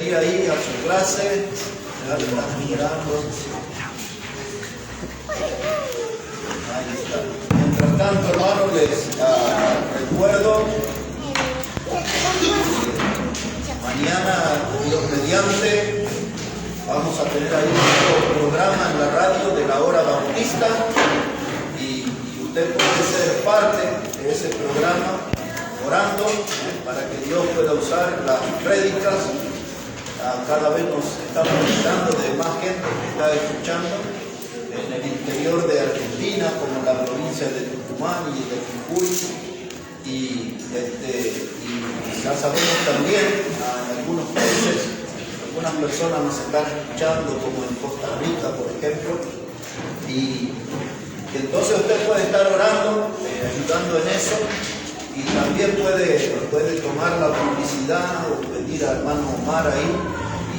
ir ahí a su clase. Ya le están mirando. Ahí está. Mientras tanto, hermanos, les recuerdo, mañana, Dios mediante, vamos a tener ahí un programa en la radio de la hora bautista y usted puede ser parte de ese programa orando para que Dios pueda usar las prédicas. Cada vez nos estamos invitando de más gente que está escuchando en el interior de Argentina, como la provincia de Tucumán y de Jujuy, y ya sabemos también en algunos países, algunas personas nos están escuchando, como en Costa Rica, por ejemplo, y entonces usted puede estar orando, ayudando en eso, y también puede tomar la publicidad o pedir al hermano Omar ahí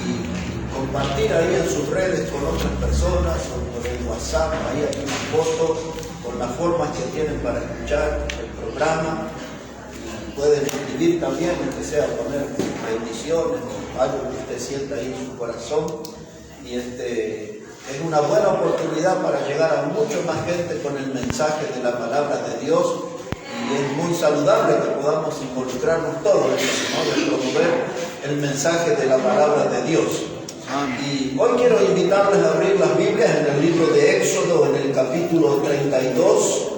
y compartir ahí en sus redes con otras personas o por el WhatsApp, ahí hay una foto con las formas que tienen para escuchar el programa. Y pueden escribir también, que sea poner bendiciones o algo que usted sienta ahí en su corazón. Y es una buena oportunidad para llegar a mucho más gente con el mensaje de la palabra de Dios. Y es muy saludable que podamos involucrarnos todos en eso, ¿no? De promover el mensaje de la palabra de Dios. Y hoy quiero invitarles a abrir las Biblias en el libro de Éxodo, en el capítulo 32.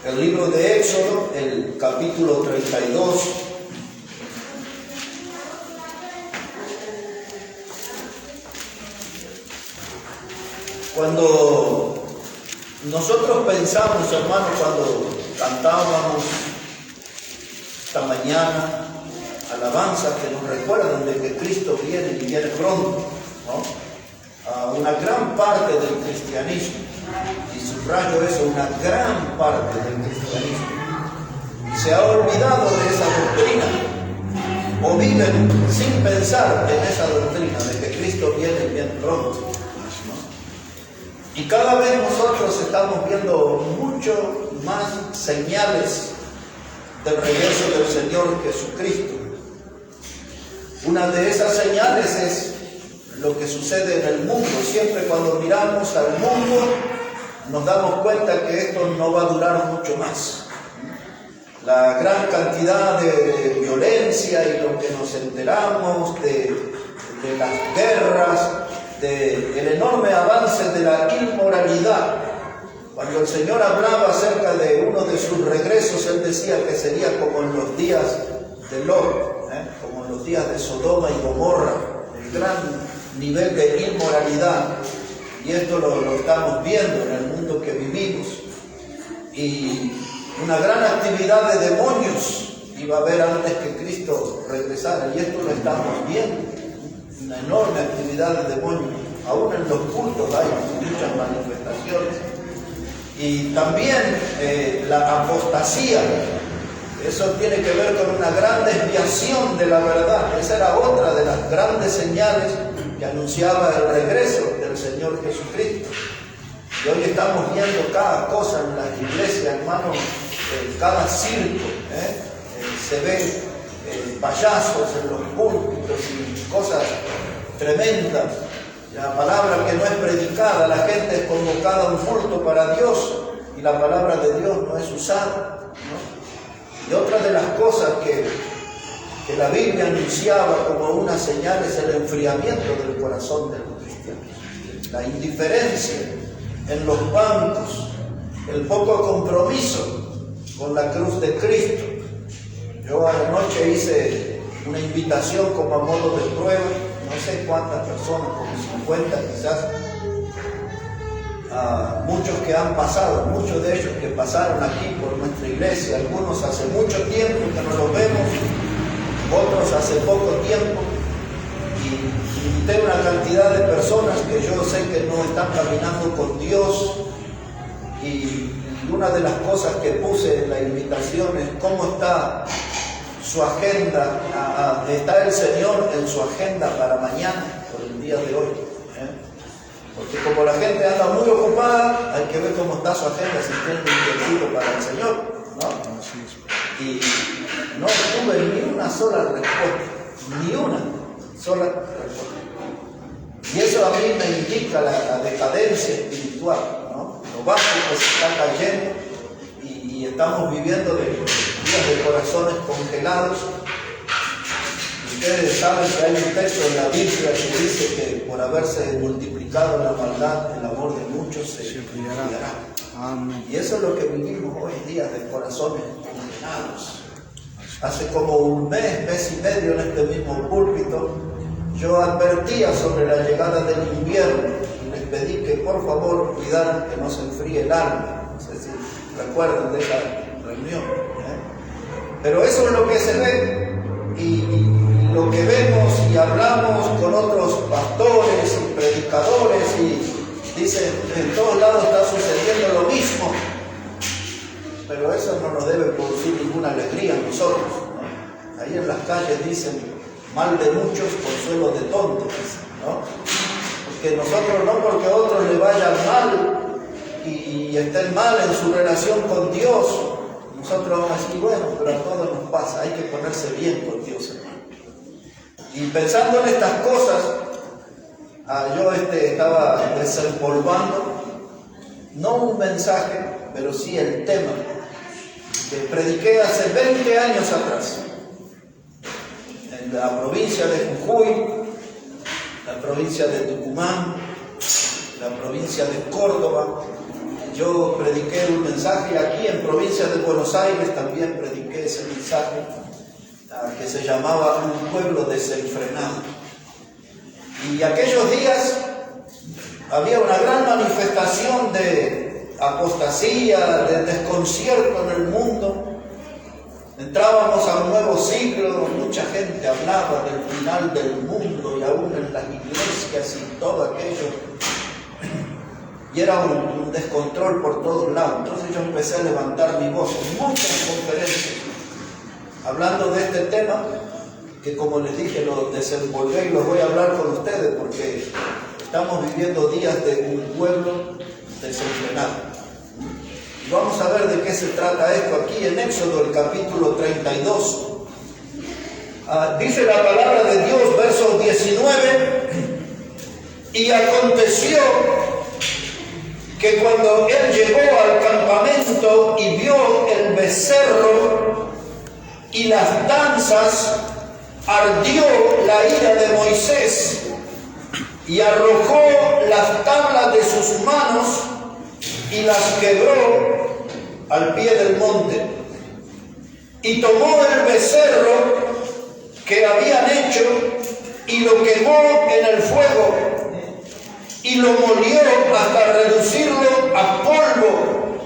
El libro de Éxodo, el capítulo 32. Cuando nosotros pensamos, hermanos, cuando cantábamos esta mañana alabanzas que nos recuerdan de que Cristo viene y viene pronto, ¿no? Una gran parte del cristianismo, y subrayo eso, una gran parte del cristianismo, se ha olvidado de esa doctrina, o viven sin pensar en esa doctrina de que Cristo viene y viene pronto. Y cada vez nosotros estamos viendo mucho más señales del regreso del Señor Jesucristo. Una de esas señales es lo que sucede en el mundo. Siempre cuando miramos al mundo nos damos cuenta que esto no va a durar mucho más. La gran cantidad de violencia y lo que nos enteramos de las guerras, del enorme avance de la inmoralidad. Cuando el Señor hablaba acerca de uno de sus regresos, Él decía que sería como en los días de Lot, como en los días de Sodoma y Gomorra, el gran nivel de inmoralidad. Y esto lo estamos viendo en el mundo que vivimos. Y una gran actividad de demonios iba a haber antes que Cristo regresara, y esto lo estamos viendo. Una enorme actividad de demonios, aún en los cultos hay muchas manifestaciones. Y también la apostasía, eso tiene que ver con una gran desviación de la verdad. Esa era otra de las grandes señales que anunciaba el regreso del Señor Jesucristo. Y hoy estamos viendo cada cosa en las iglesias, hermanos, cada circo, se ve payasos en los púlpitos y cosas tremendas. La palabra que no es predicada, la gente es convocada a un culto para Dios y la palabra de Dios no es usada, ¿no? Y otra de las cosas que la Biblia anunciaba como una señal es el enfriamiento del corazón de los cristianos, la indiferencia en los bancos, el poco compromiso con la cruz de Cristo. Yo anoche hice una invitación como a modo de prueba, no sé cuántas personas, como 50 quizás, muchos que han pasado, muchos de ellos que pasaron aquí por nuestra iglesia, algunos hace mucho tiempo que no los vemos, otros hace poco tiempo, y invité una cantidad de personas que yo sé que no están caminando con Dios, y una de las cosas que puse en la invitación es cómo está su agenda, está el Señor en su agenda para mañana, por el día de hoy. Porque como la gente anda muy ocupada, hay que ver cómo está su agenda, si tiene un tiempo para el Señor, ¿no? Y no tuve ni una sola respuesta. Ni una sola reforma. Y eso a mí me indica la decadencia espiritual, ¿no? Lo básico se está cayendo y estamos viviendo de días de corazones congelados. Ustedes saben que hay un texto en la Biblia que dice que por haberse multiplicado la maldad, el amor de muchos se enfriará. Amén. Y eso es lo que vivimos hoy día, de corazones congelados. Hace como un mes y medio en este mismo púlpito, yo advertía sobre la llegada del invierno y les pedí que por favor cuidaran que no se enfríe el alma. No sé si recuerdan de esa reunión, Pero eso es lo que se ve y lo que vemos y hablamos con otros pastores y predicadores y dicen, en todos lados está sucediendo lo mismo. Pero eso no nos debe producir ninguna alegría a nosotros, ¿no? Ahí en las calles dicen, mal de muchos, consuelo de tontos, ¿no? Porque nosotros no porque a otros le vayan mal y estén mal en su relación con Dios, nosotros vamos a decir, bueno, pero a todos nos pasa, hay que ponerse bien con Dios, hermano. Y pensando en estas cosas, yo estaba desempolvando, no un mensaje, pero sí el tema que prediqué hace 20 años atrás, en la provincia de Jujuy, la provincia de Tucumán, la provincia de Córdoba. Yo prediqué un mensaje aquí en provincia de Buenos Aires, también prediqué ese mensaje que se llamaba Un pueblo desenfrenado. Y aquellos días había una gran manifestación de apostasía, de desconcierto en el mundo. Entrábamos a un nuevo siglo, mucha gente hablaba del final del mundo y aún en las iglesias y todo aquello. Y era un descontrol por todos lados. Entonces yo empecé a levantar mi voz en muchas conferencias, hablando de este tema, que como les dije, lo desenvolví y los voy a hablar con ustedes, porque estamos viviendo días de un pueblo desenfrenado. Y vamos a ver de qué se trata esto aquí en Éxodo, el capítulo 32. Dice la palabra de Dios, verso 19, y aconteció que cuando él llegó al campamento y vio el becerro y las danzas, ardió la ira de Moisés y arrojó las tablas de sus manos y las quebró al pie del monte. Y tomó el becerro que habían hecho y lo quemó en el fuego y lo molió hasta reducirlo a polvo,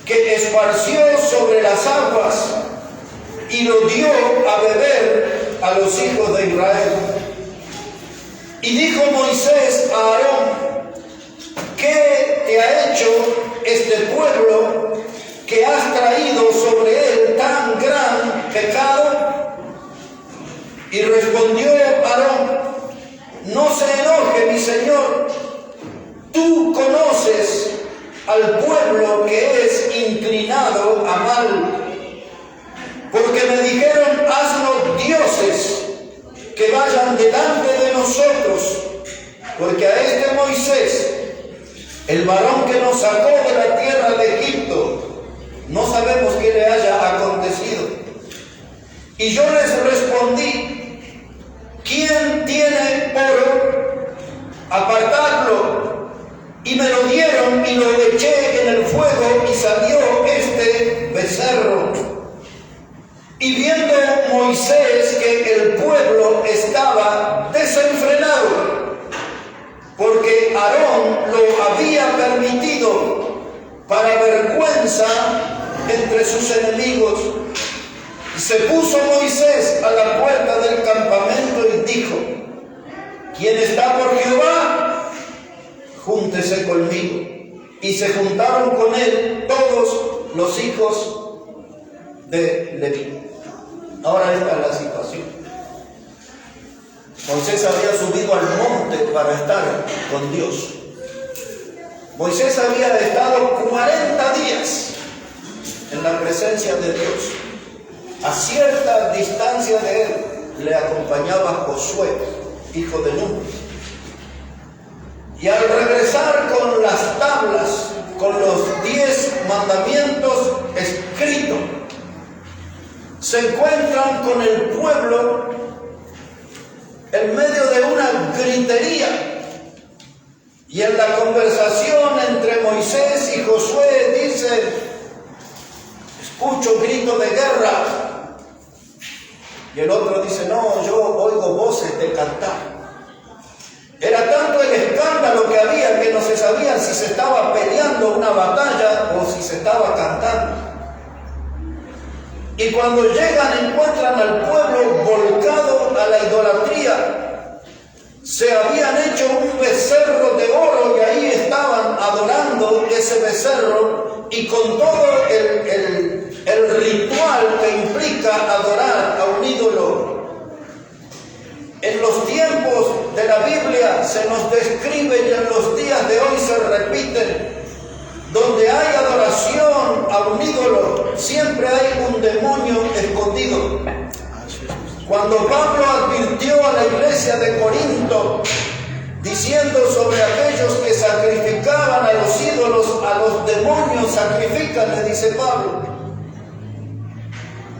que esparció sobre las aguas y lo dio a beber a los hijos de Israel. Y dijo Moisés a Aarón, ¿qué te ha hecho este pueblo que has traído sobre él tan gran pecado? Y respondió Aarón, no se enoje mi señor, tú conoces al pueblo que es inclinado a mal, porque me dijeron, haznos dioses que vayan delante de nosotros, porque a este Moisés, el varón que nos sacó de la tierra de Egipto, no sabemos qué le haya acontecido. Y yo les respondí, ¿quién tiene oro? Apartadlo. Y me lo dieron y lo eché en el fuego y salió este becerro. Y viendo Moisés que el pueblo estaba desenfrenado, porque Aarón lo había permitido para vergüenza entre sus enemigos, se puso Moisés a la puerta del campamento y dijo, ¿quién está por Jehová? Júntese conmigo. Y se juntaron con él todos los hijos de Leví. Ahora esta es la situación. Moisés había subido al monte para estar con Dios. Moisés había estado 40 días en la presencia de Dios, a cierta distancia de él, le acompañaba Josué, hijo de Nun. Y al regresar con las tablas, con los 10 mandamientos escritos, se encuentran con el pueblo en medio de una gritería. Y en la conversación entre Moisés y Josué dice: escucho gritos de guerra. Y el otro dice: no, yo oigo voces de cantar. Era tanto el escándalo que había que no se sabía si se estaba peleando una batalla o si se estaba cantando. Y cuando llegan encuentran al pueblo volcado a la idolatría. Se habían hecho un becerro de oro y ahí estaban adorando ese becerro, y con todo el ritual que implica adorar a un ídolo. En los tiempos de la Biblia se nos describe, y en los días de hoy se repiten, donde hay adoración a un ídolo, siempre hay un demonio escondido. Cuando Pablo advirtió a la iglesia de Corinto, diciendo sobre aquellos que sacrificaban a los ídolos, a los demonios sacrifican, le dice Pablo.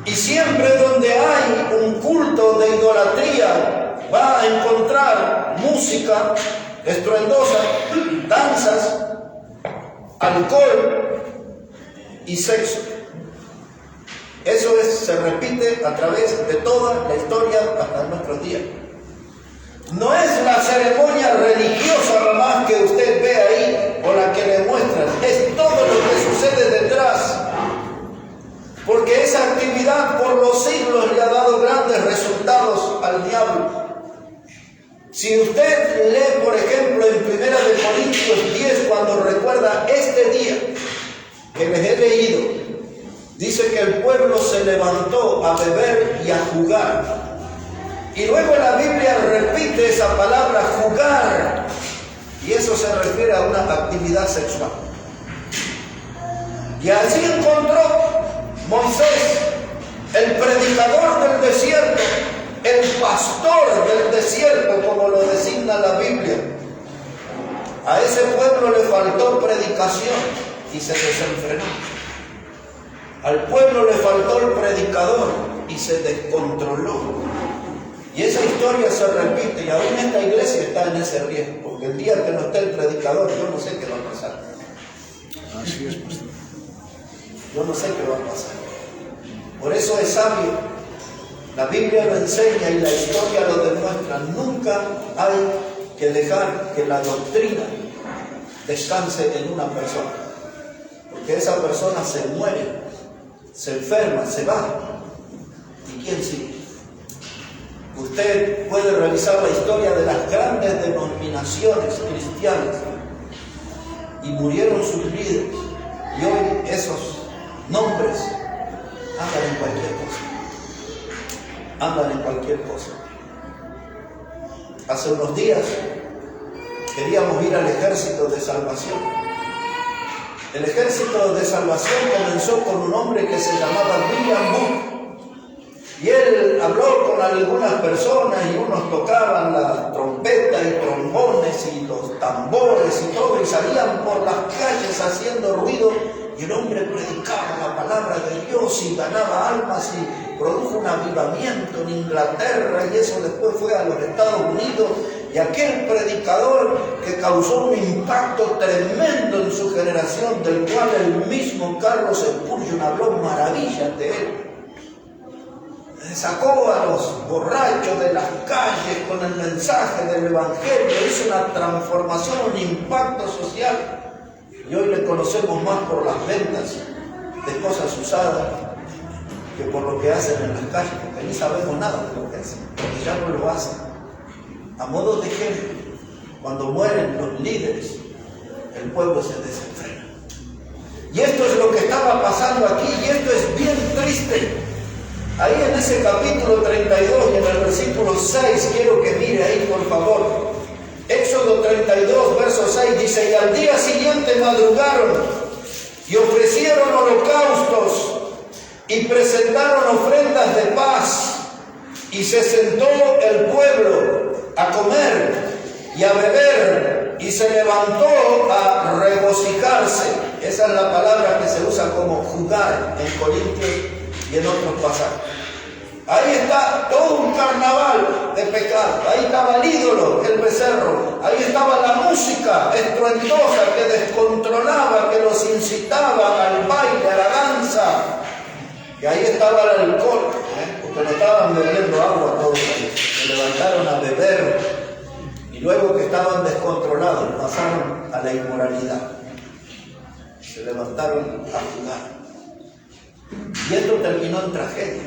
Y siempre donde hay un culto de idolatría, va a encontrar música estruendosa, danzas, alcohol y sexo. Eso se repite a través de toda la historia hasta nuestros días. No es la ceremonia religiosa nomás que usted ve ahí o la que le muestran, es todo lo que sucede detrás. Porque esa actividad por los siglos le ha dado grandes resultados al diablo. Si usted lee, por ejemplo, en 1 Corintios 10, cuando recuerda este día que les he leído, dice que el pueblo se levantó a beber y a jugar. Y luego la Biblia repite esa palabra jugar, y eso se refiere a una actividad sexual. Y allí encontró Moisés, el predicador del desierto, el pastor del desierto, como lo designa la Biblia. A ese pueblo le faltó predicación y se desenfrenó. Al pueblo le faltó el predicador y se descontroló. Y esa historia se repite, y aún esta iglesia está en ese riesgo, porque el día que no esté el predicador, yo no sé qué va a pasar. Así es, pastor. Yo no sé qué va a pasar. Por eso es sabio. La Biblia lo enseña y la historia lo demuestra. Nunca hay que dejar que la doctrina descanse en una persona, porque esa persona se muere, se enferma, se va. ¿Y quién sigue? Usted puede revisar la historia de las grandes denominaciones cristianas, y murieron sus líderes, y hoy esos nombres andan en cualquier cosa. Andan en cualquier cosa. Hace unos días queríamos ir al Ejército de Salvación. El Ejército de Salvación comenzó con un hombre que se llamaba William Booth. Y él habló con algunas personas, y unos tocaban la trompeta y trombones y los tambores y todo, y salían por las calles haciendo ruido, y el hombre predicaba la palabra de Dios y ganaba almas y produjo un avivamiento en Inglaterra, y eso después fue a los Estados Unidos. Y aquel predicador que causó un impacto tremendo en su generación, del cual el mismo Carlos Spurgeon habló maravillas de él. Sacó a los borrachos de las calles con el mensaje del Evangelio, hizo una transformación, un impacto social. Y hoy le conocemos más por las ventas de cosas usadas que por lo que hacen en las calles, porque ni sabemos nada de lo que hacen, porque ya no lo hacen. A modo de ejemplo, cuando mueren los líderes, el pueblo se desenfrena. Y esto es lo que estaba pasando aquí, y esto es bien triste. Ahí en ese capítulo 32 y en el versículo 6, quiero que mire ahí por favor. Éxodo 32, verso 6 dice: y al día siguiente madrugaron y ofrecieron holocaustos y presentaron ofrendas de paz. Y se sentó el pueblo a comer y a beber, y se levantó a regocijarse. Esa es la palabra que se usa como jugar en Corintios y en otros pasajes. Ahí está todo un carnaval de pecado. Ahí estaba el ídolo, el becerro. Ahí estaba la música estruendosa que descontrolaba, que los incitaba al baile, a la danza. Y ahí estaba el alcohol, porque no estaban bebiendo agua todos ahí. Se levantaron a beber y luego que estaban descontrolados pasaron a la inmoralidad. Se levantaron a jugar. Y esto terminó en tragedia.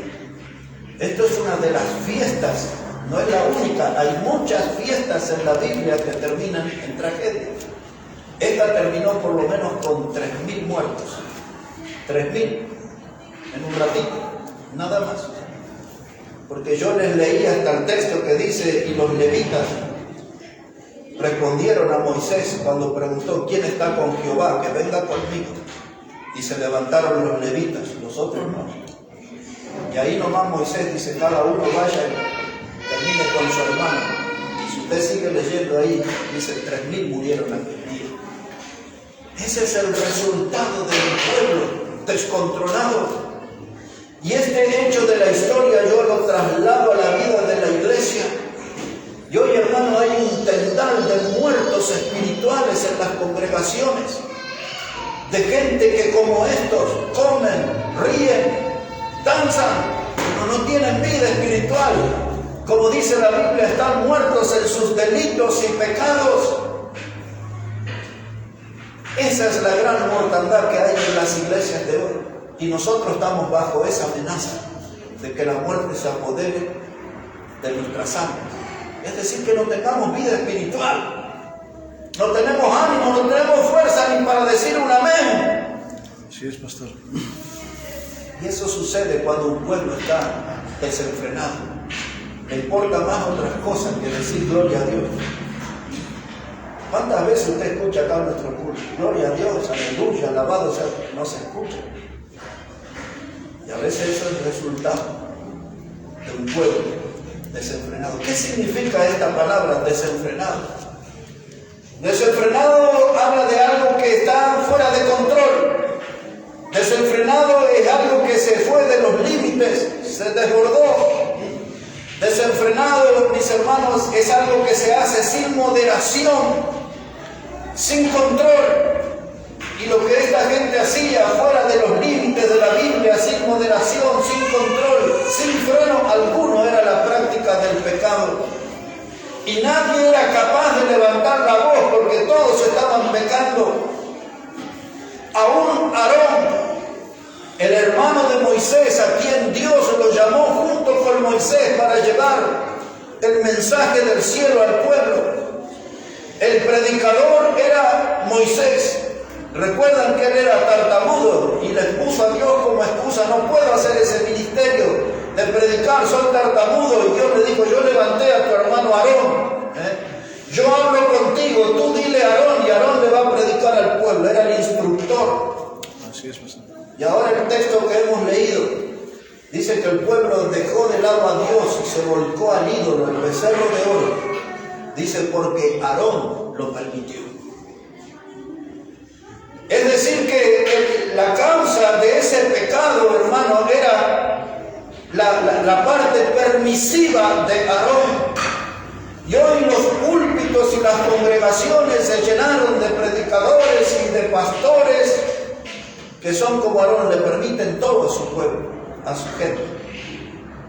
Esto es una de las fiestas, no es la única. Hay muchas fiestas en la Biblia que terminan en tragedia. Esta terminó por lo menos con 3.000 muertos. 3.000 en un ratito, nada más. Porque yo les leí hasta el texto que dice: y los levitas respondieron a Moisés cuando preguntó: ¿quién está con Jehová? Que venga conmigo. Y se levantaron los levitas, los otros no. Y ahí nomás Moisés dice: cada uno vaya y termine con su hermano. Y si usted sigue leyendo ahí, dice: 3.000 murieron aquel día. Ese es el resultado del pueblo descontrolado. Y este hecho de la historia yo lo traslado a la vida de la iglesia. Y hoy, hermano, hay un tendal de muertos espirituales en las congregaciones. De gente que como estos comen, ríen, danzan, pero no tienen vida espiritual. Como dice la Biblia, están muertos en sus delitos y pecados. Esa es la gran mortandad que hay en las iglesias de hoy. Y nosotros estamos bajo esa amenaza de que la muerte se apodere de nuestras almas. Es decir, que no tengamos vida espiritual. No tenemos ánimo, no tenemos fuerza ni para decir un amén. Así es, pastor. Y eso sucede cuando un pueblo está desenfrenado. Le importa más otras cosas que decir gloria a Dios. ¿Cuántas veces usted escucha acá en nuestro culto? Gloria a Dios, aleluya, alabado sea. No se escucha. Y a veces eso es el resultado de un pueblo desenfrenado. ¿Qué significa esta palabra, desenfrenado? Desenfrenado habla de algo que está fuera de control. Desenfrenado es algo que se fue de los límites, se desbordó. Desenfrenado, mis hermanos, es algo que se hace sin moderación, sin control. Y lo que esta gente hacía fuera de los límites de la Biblia, sin moderación, sin control, sin freno alguno, era la práctica del pecado. Y nadie era capaz de levantar la voz porque todos estaban pecando. Aún Aarón, el hermano de Moisés, a quien Dios lo llamó junto con Moisés para llevar el mensaje del cielo al pueblo. El predicador era Moisés. Recuerdan que él era tartamudo y le puso a Dios como excusa: no puedo hacer ese ministerio de predicar, soy tartamudo. Y Dios le dijo: yo levanté a tu hermano Aarón. Yo hablo contigo, tú dile a Aarón y Aarón le va a predicar al pueblo. Era el instructor. Así es, pastor. Y ahora el texto que hemos leído dice que el pueblo dejó de lado a Dios y se volcó al ídolo, el becerro de oro. Dice: porque Aarón lo permitió. Es decir, que la causa de ese pecado, hermano, era la parte permisiva de Aarón. Y hoy los púlpitos y las congregaciones se llenaron de predicadores y de pastores que son como Aarón, le permiten todo a su pueblo, a su gente,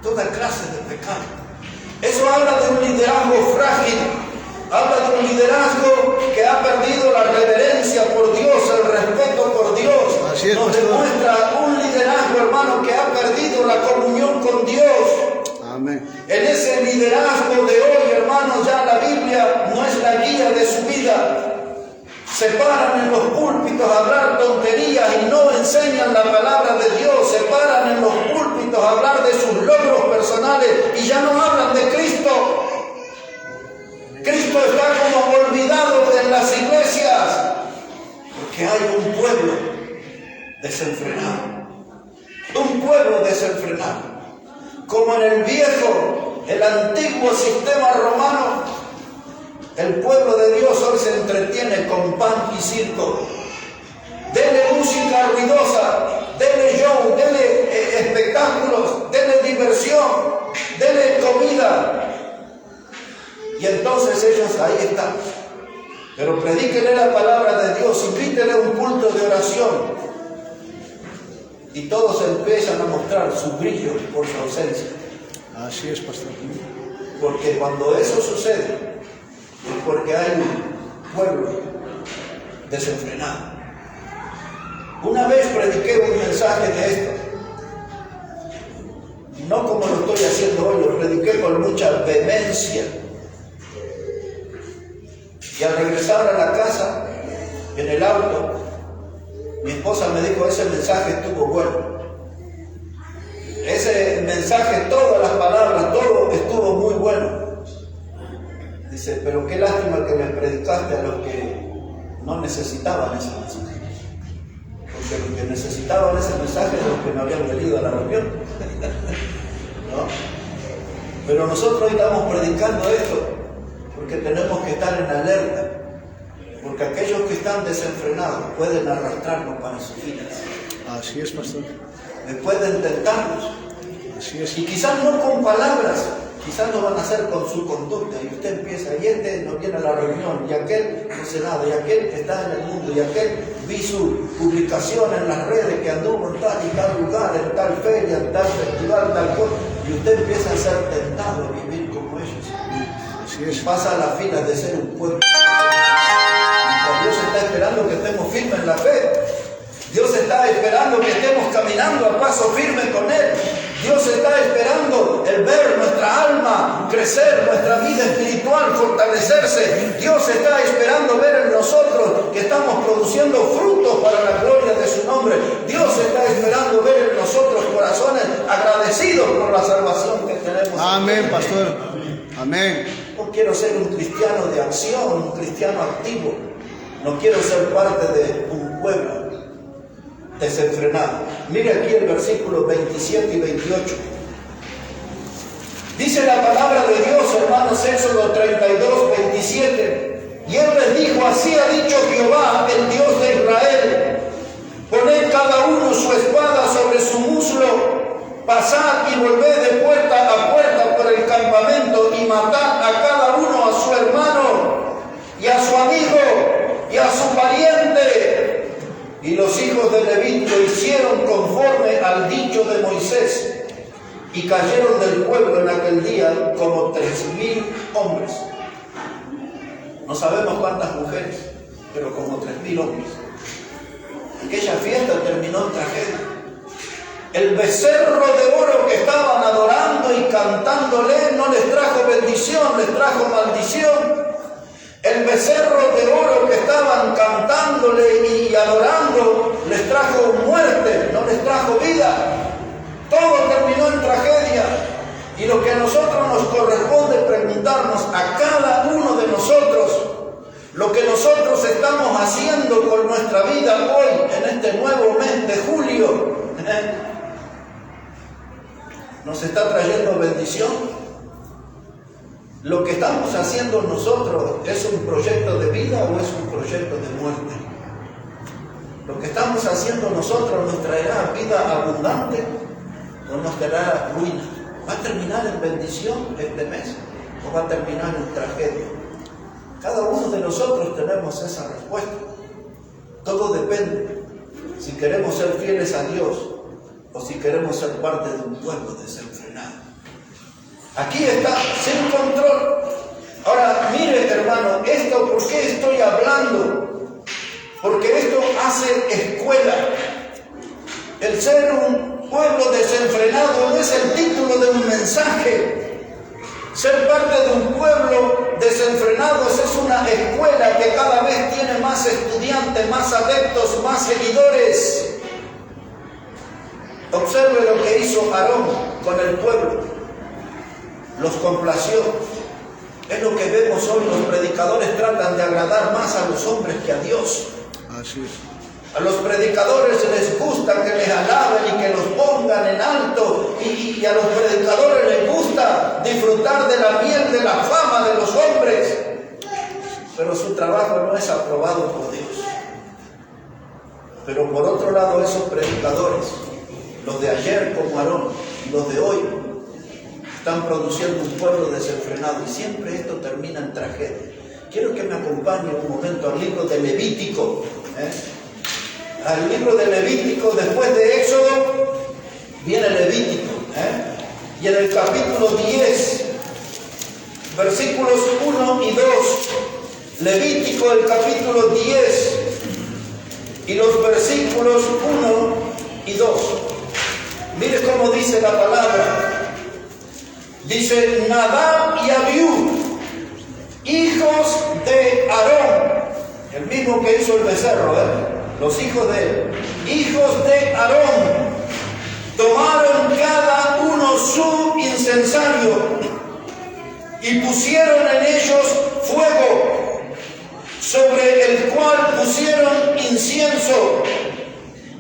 toda clase de pecado. Eso habla de un liderazgo frágil, habla de un liderazgo que ha perdido la reverencia por Dios, el respeto por Dios. Así es, nos pastor. demuestra un liderazgo, hermano, que ha perdido la comunión con Dios. Amén. En ese liderazgo de hoy, hermanos, ya la Biblia no es la guía de su vida. Se paran en los púlpitos a hablar tonterías y no enseñan la palabra de Dios. Se paran en los púlpitos a hablar de sus logros personales y ya no hablan de Cristo. Cristo está como olvidado en las iglesias porque hay un pueblo desenfrenado. Un pueblo desenfrenado. como en el viejo, el antiguo sistema romano, el pueblo de Dios hoy se entretiene con pan y circo. Dele música ruidosa, dele show, dele espectáculos, dele diversión, dele comida. Y entonces ellos ahí están. Pero predíquenle la palabra de Dios, invítenle a un culto de oración. Y todos empiezan a mostrar su brillo por su ausencia. Así es, pastor. Porque cuando eso sucede, es porque hay un pueblo desenfrenado. Una vez prediqué un mensaje de esto. No como lo estoy haciendo hoy, lo prediqué con mucha vehemencia. Y al regresar a la casa, en el auto, mi esposa me dijo, ese mensaje estuvo bueno. Ese mensaje, todas las palabras, todo estuvo muy bueno. Dice, pero qué lástima que les predicaste a los que no necesitaban ese mensaje. Porque los que necesitaban ese mensaje eran los que no habían venido a la reunión. ¿No? Pero nosotros hoy estamos predicando esto porque tenemos que estar en alerta. Porque aquellos que están desenfrenados pueden arrastrarnos para sus vidas. Así es, pastor. Pueden tentarnos. Así es. Y quizás no con palabras, quizás lo van a hacer con su conducta. Y usted empieza, y este no viene a la reunión, y aquel no hace nada, y aquel está en el mundo, y aquel vi su publicación en las redes que anduvo en tal y tal lugar, en tal feria, en tal festival, tal cosa. Y usted empieza a ser tentado a vivir como ellos. Así es. Y pasa a las filas de ser un pueblo. Dios está esperando que estemos firmes en la fe. Dios está esperando que estemos caminando a paso firme con Él. Dios está esperando el ver nuestra alma crecer, nuestra vida espiritual fortalecerse. Dios está esperando ver en nosotros que estamos produciendo frutos para la gloria de su nombre. Dios está esperando ver en nosotros corazones agradecidos por la salvación que tenemos. Amén, pastor. Amén. No quiero ser un cristiano de acción, un cristiano activo. No quiero ser parte de un pueblo desenfrenado. Mire aquí el versículo 27 y 28. Dice la palabra de Dios, hermanos, Éxodo 32, 27. Y Él les dijo, así ha dicho Jehová, el Dios de Israel. Poned cada uno su espada sobre su muslo, pasad y volved de puerta a puerta por el campamento y matad a cada uno a su hermano y a su amigo y a su pariente. Y los hijos de Leví lo hicieron conforme al dicho de Moisés, y cayeron del pueblo en aquel día como 3,000 hombres. No sabemos cuántas mujeres, pero como 3,000 hombres. Aquella fiesta terminó en tragedia. El becerro de oro que estaban adorando y cantándole no les trajo bendición, les trajo maldición. El becerro de oro que estaban cantándole y adorando les trajo muerte, no les trajo vida. Todo terminó en tragedia. Y lo que a nosotros nos corresponde preguntarnos, a cada uno de nosotros, lo que nosotros estamos haciendo con nuestra vida hoy, en este nuevo mes de julio, ¿nos está trayendo bendición? ¿Lo que estamos haciendo nosotros es un proyecto de vida o es un proyecto de muerte? ¿Lo que estamos haciendo nosotros nos traerá vida abundante o nos traerá ruina? ¿Va a terminar en bendición este mes o va a terminar en tragedia? Cada uno de nosotros tenemos esa respuesta. Todo depende si queremos ser fieles a Dios o si queremos ser parte de un pueblo desenfrenado. Aquí está, sin control. Ahora, mire, hermano, esto, ¿por qué estoy hablando? Porque esto hace escuela. El ser un pueblo desenfrenado no es el título de un mensaje. Ser parte de un pueblo desenfrenado es una escuela que cada vez tiene más estudiantes, más adeptos, más seguidores. Observe lo que hizo Aarón con el pueblo. Los complació. Es lo que vemos hoy. Los predicadores tratan de agradar más a los hombres que a Dios. Así es. A los predicadores les gusta que les alaben y que los pongan en alto, y a los predicadores les gusta disfrutar de la miel de la fama de los hombres, pero su trabajo no es aprobado por Dios. Pero por otro lado, esos predicadores, los de ayer como Aarón y los de hoy, están produciendo un pueblo desenfrenado, y siempre esto termina en tragedia. Quiero que me acompañe un momento al libro de Levítico, al libro de Levítico. Después de Éxodo viene Levítico, y en el capítulo 10, versículos 1 y 2, Levítico, el capítulo 10 y los versículos 1 y 2. Mire cómo dice la palabra. Dice: Nadab y Abiú, hijos de Aarón, el mismo que hizo el becerro, los hijos de él, hijos de Aarón, tomaron cada uno su incensario y pusieron en ellos fuego, sobre el cual pusieron incienso,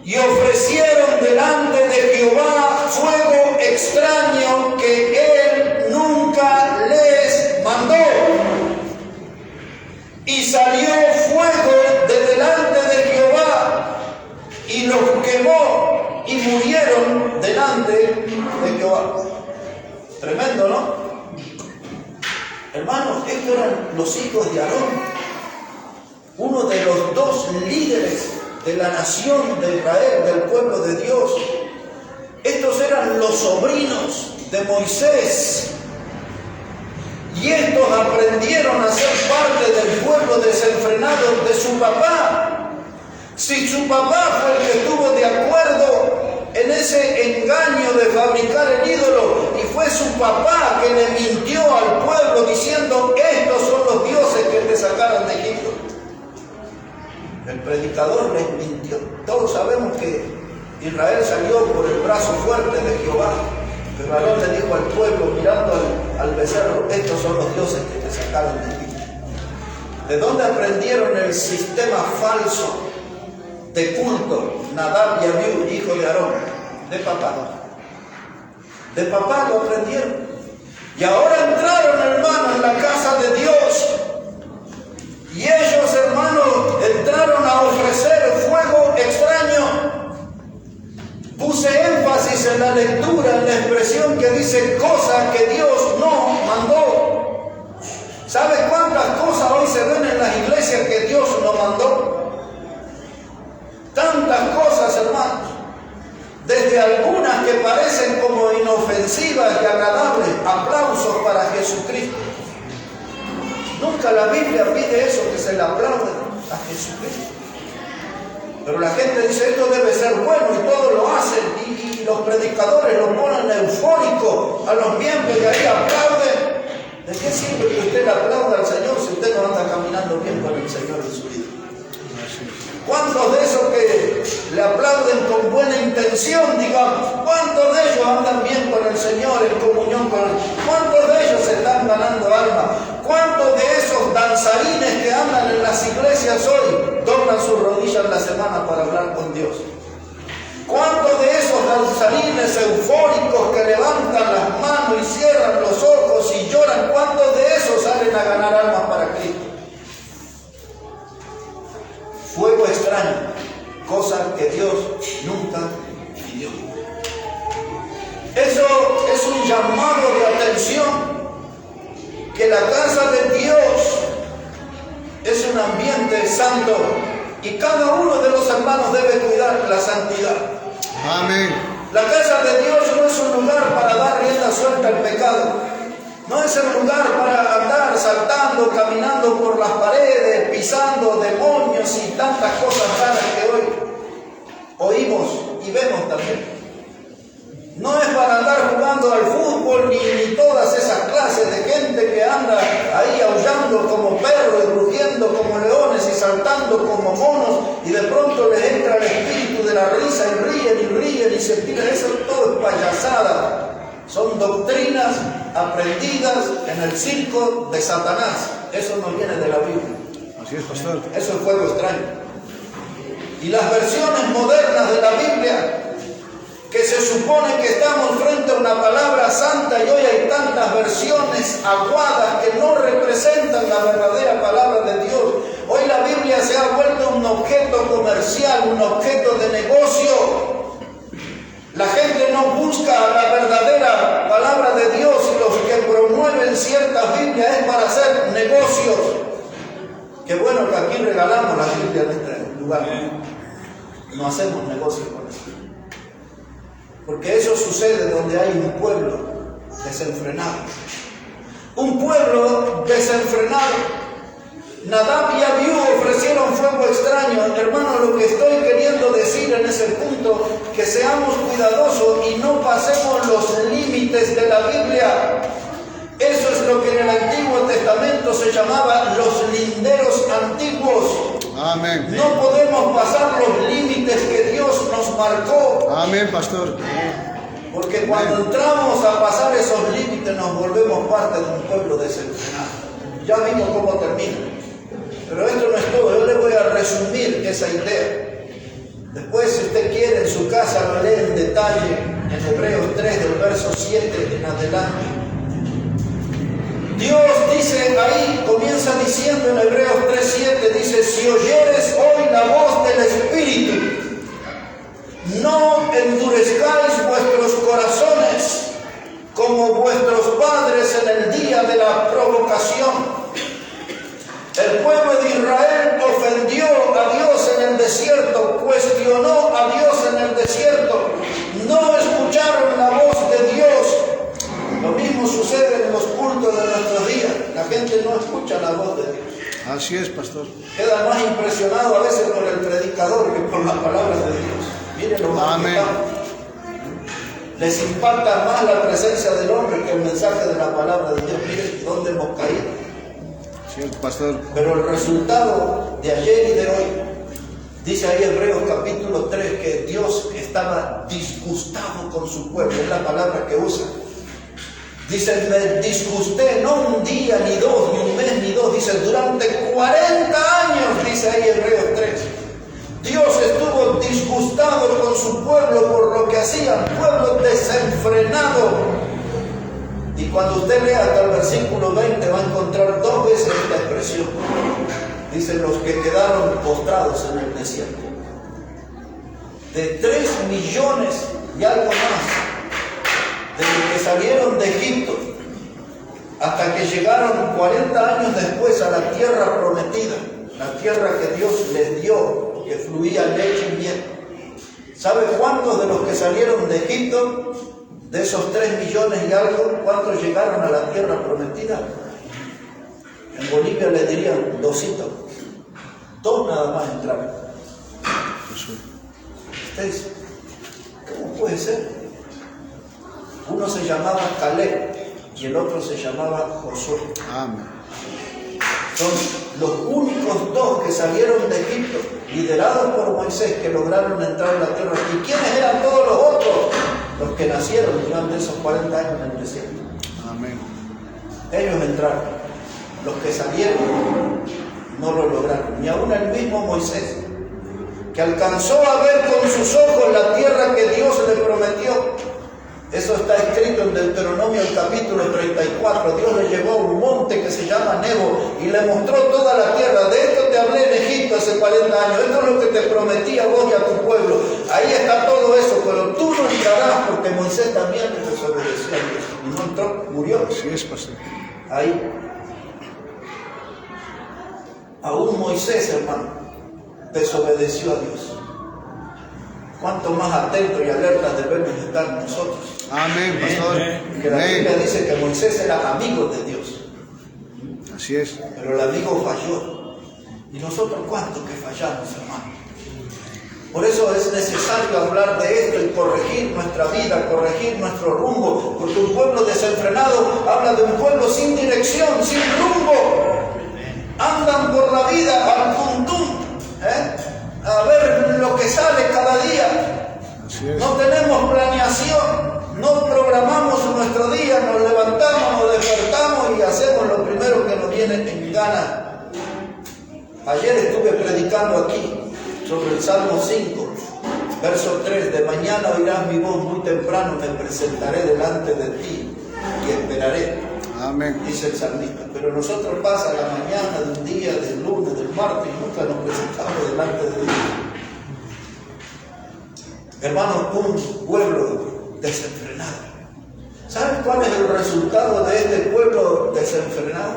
y ofrecieron delante de Jehová fuego extraño que él nunca les mandó. Y salió fuego de delante de Jehová y los quemó, y murieron delante de Jehová. Tremendo, ¿no? Hermanos, estos eran los hijos de Aarón, uno de los dos líderes de la nación de Israel, del pueblo de Dios. Estos eran los sobrinos de Moisés, y estos aprendieron a ser parte del pueblo desenfrenado de su papá. Si su papá fue el que estuvo de acuerdo en ese engaño de fabricar el ídolo, y fue su papá que le mintió al pueblo diciendo: estos son los dioses que te sacaron de Egipto. El predicador les mintió. Todos sabemos que Israel salió por el brazo fuerte de Jehová, pero Aarón le dijo al pueblo, mirando al becerro: estos son los dioses que te sacaron de Egipto. ¿De dónde aprendieron el sistema falso de culto Nadab y Abiú, hijo de Aarón? De papá. De papá lo aprendieron. Y ahora entraron, hermanos, en la casa de Dios. Y ellos, hermanos, entraron a ofrecer fuego extraño. Puse énfasis en la lectura, en la expresión que dice cosas que Dios no mandó. ¿Sabes cuántas cosas hoy se ven en las iglesias que Dios no mandó? Tantas cosas, hermanos. Desde algunas que parecen como inofensivas y agradables, aplausos para Jesucristo. Nunca la Biblia pide eso, que se le aplaude a Jesucristo. Pero la gente dice: esto debe ser bueno, y todos lo hacen, y los predicadores lo ponen eufórico a los miembros, y ahí aplauden. ¿De qué sirve que usted le aplaude al Señor si usted no anda caminando bien con el Señor en su vida? ¿Cuántos de esos que le aplauden con buena intención, digamos, cuántos de ellos andan bien con el Señor, en comunión con Él? ¿Cuántos de ellos se están ganando alma? ¿Cuántos de esos danzarines que andan en las iglesias hoy doblan sus rodillas la semana para hablar con Dios? ¿Cuántos de esos danzarines eufóricos que levantan las manos y cierran los ojos y lloran, cuántos de esos salen a ganar almas para Cristo? Fuego extraño, cosa que Dios nunca pidió. Eso es un llamado de atención, que la casa de Dios es un ambiente santo, y cada uno de los hermanos debe cuidar la santidad. Amén. La casa de Dios no es un lugar para dar rienda suelta al pecado. No es el lugar para andar saltando, caminando por las paredes, pisando demonios y tantas cosas raras que hoy oímos y vemos también. No es para andar jugando al fútbol ni todas esas clases de gente que anda ahí aullando como perros y rugiendo como leones y saltando como monos, y de pronto les entra el espíritu de la risa y ríen y se tiran. Eso todo es payasada. Son doctrinas aprendidas en el circo de Satanás. Eso no viene de la Biblia. Así es, pastor. Eso es fuego extraño. Y las versiones modernas de la Biblia, que se supone que estamos frente a una palabra santa, y hoy hay tantas versiones aguadas que no representan la verdadera palabra de Dios. Hoy la Biblia se ha vuelto un objeto comercial, un objeto de negocio. La gente no busca la verdadera palabra de Dios, y los que promueven ciertas Biblias es para hacer negocios. Qué bueno que aquí regalamos la Biblia en este lugar. No hacemos negocios con eso. Porque eso sucede donde hay un pueblo desenfrenado. Un pueblo desenfrenado. Nadab y Abiú ofrecieron fuego extraño. Hermano, lo que estoy queriendo decir en ese punto, que seamos cuidadosos y no pasemos los límites de la Biblia. Eso es lo que en el Antiguo Testamento se llamaba los linderos antiguos. Amén. No podemos pasar los límites que Dios nos marcó. Amén, pastor. Porque cuando entramos a pasar esos límites nos volvemos parte de un pueblo desenfrenado. Ya vimos cómo termina. Pero esto no es todo. Yo le voy a resumir esa idea. Después, si usted quiere, en su casa lo lee en detalle en Hebreos 3, del verso 7 en adelante. Dios dice ahí, comienza diciendo en Hebreos 3:7, dice: si oyeres hoy la voz del Espíritu, no endurezcáis vuestros corazones como vuestros padres en el día de la provocación. El pueblo de Israel ofendió a Dios en el desierto, cuestionó a Dios en el desierto, no escucharon la voz de Dios. Lo mismo sucede en los cultos de nuestros días. La gente no escucha la voz de Dios. Así es, pastor. Queda más impresionado a veces por el predicador que por las palabras de Dios. Miren lo más que estamos. Les impacta más la presencia del hombre que el mensaje de la palabra de Dios. Miren dónde hemos caído. Sí, pastor. Pero el resultado de ayer y de hoy, dice ahí Hebreos capítulo 3, que Dios estaba disgustado con su pueblo. Es la palabra que usa. Dice: me disgusté, no un día, ni dos, ni un mes, ni dos. Dice, durante 40 años, dice ahí Hebreos 3. Dios estuvo disgustado con su pueblo por lo que hacían, pueblo desenfrenado. Y cuando usted lea hasta el versículo 20 va a encontrar dos veces esta expresión. Dice: los que quedaron postrados en el desierto. De 3 millones y algo más, desde que salieron de Egipto hasta que llegaron 40 años después a la tierra prometida, la tierra que Dios les dio, que fluía leche y miel. ¿Sabe cuántos de los que salieron de Egipto, de esos 3 millones y algo, cuántos llegaron a la tierra prometida? En Bolivia le dirían 200. 2 nada más entraron. Usted dice: ¿cómo puede ser? Uno se llamaba Caleb y el otro se llamaba Josué. Amén. Son los únicos 2 que salieron de Egipto, liderados por Moisés, que lograron entrar en la tierra. ¿Y quiénes eran todos los otros? Los que nacieron durante esos 40 años en el desierto. Amén. Ellos entraron. Los que salieron no lo lograron. Ni aún el mismo Moisés, que alcanzó a ver con sus ojos la tierra que Dios le prometió. Eso está escrito en Deuteronomio el capítulo 34. Dios le llevó a un monte que se llama Nebo y le mostró toda la tierra. De esto te hablé en Egipto hace 40 años. Esto es lo que te prometí a vos y a tu pueblo. Ahí está todo eso, pero tú no entrarás, porque Moisés también le desobedeció a Dios. Y no entró, murió. Así es, pastor. Ahí. Aún Moisés, hermano, desobedeció a Dios. Cuánto más atentos y alertas debemos estar nosotros. Amén, pastor. Que la Amén. Biblia dice que Moisés era amigo de Dios, Así es. pero el amigo falló. ¿Y nosotros cuánto que fallamos, hermano? Por eso es necesario hablar de esto y corregir nuestra vida, corregir nuestro rumbo, porque un pueblo desenfrenado habla de un pueblo sin dirección, sin rumbo. Andan por la vida al tuntum, a ver lo que sale cada día. Así es. No tenemos planeación, no programamos nuestro día, nos levantamos, nos despertamos y hacemos lo primero que nos viene en gana. Ayer estuve predicando aquí sobre el Salmo 5, verso 3. De mañana oirás mi voz, muy temprano me presentaré delante de ti y esperaré. Amén. Dice el salmista. Pero nosotros pasa la mañana de un día, del lunes, del martes, y nunca nos presentamos delante de Dios. Hermanos, un pueblo desenfrenado. ¿Saben cuál es el resultado de este pueblo desenfrenado?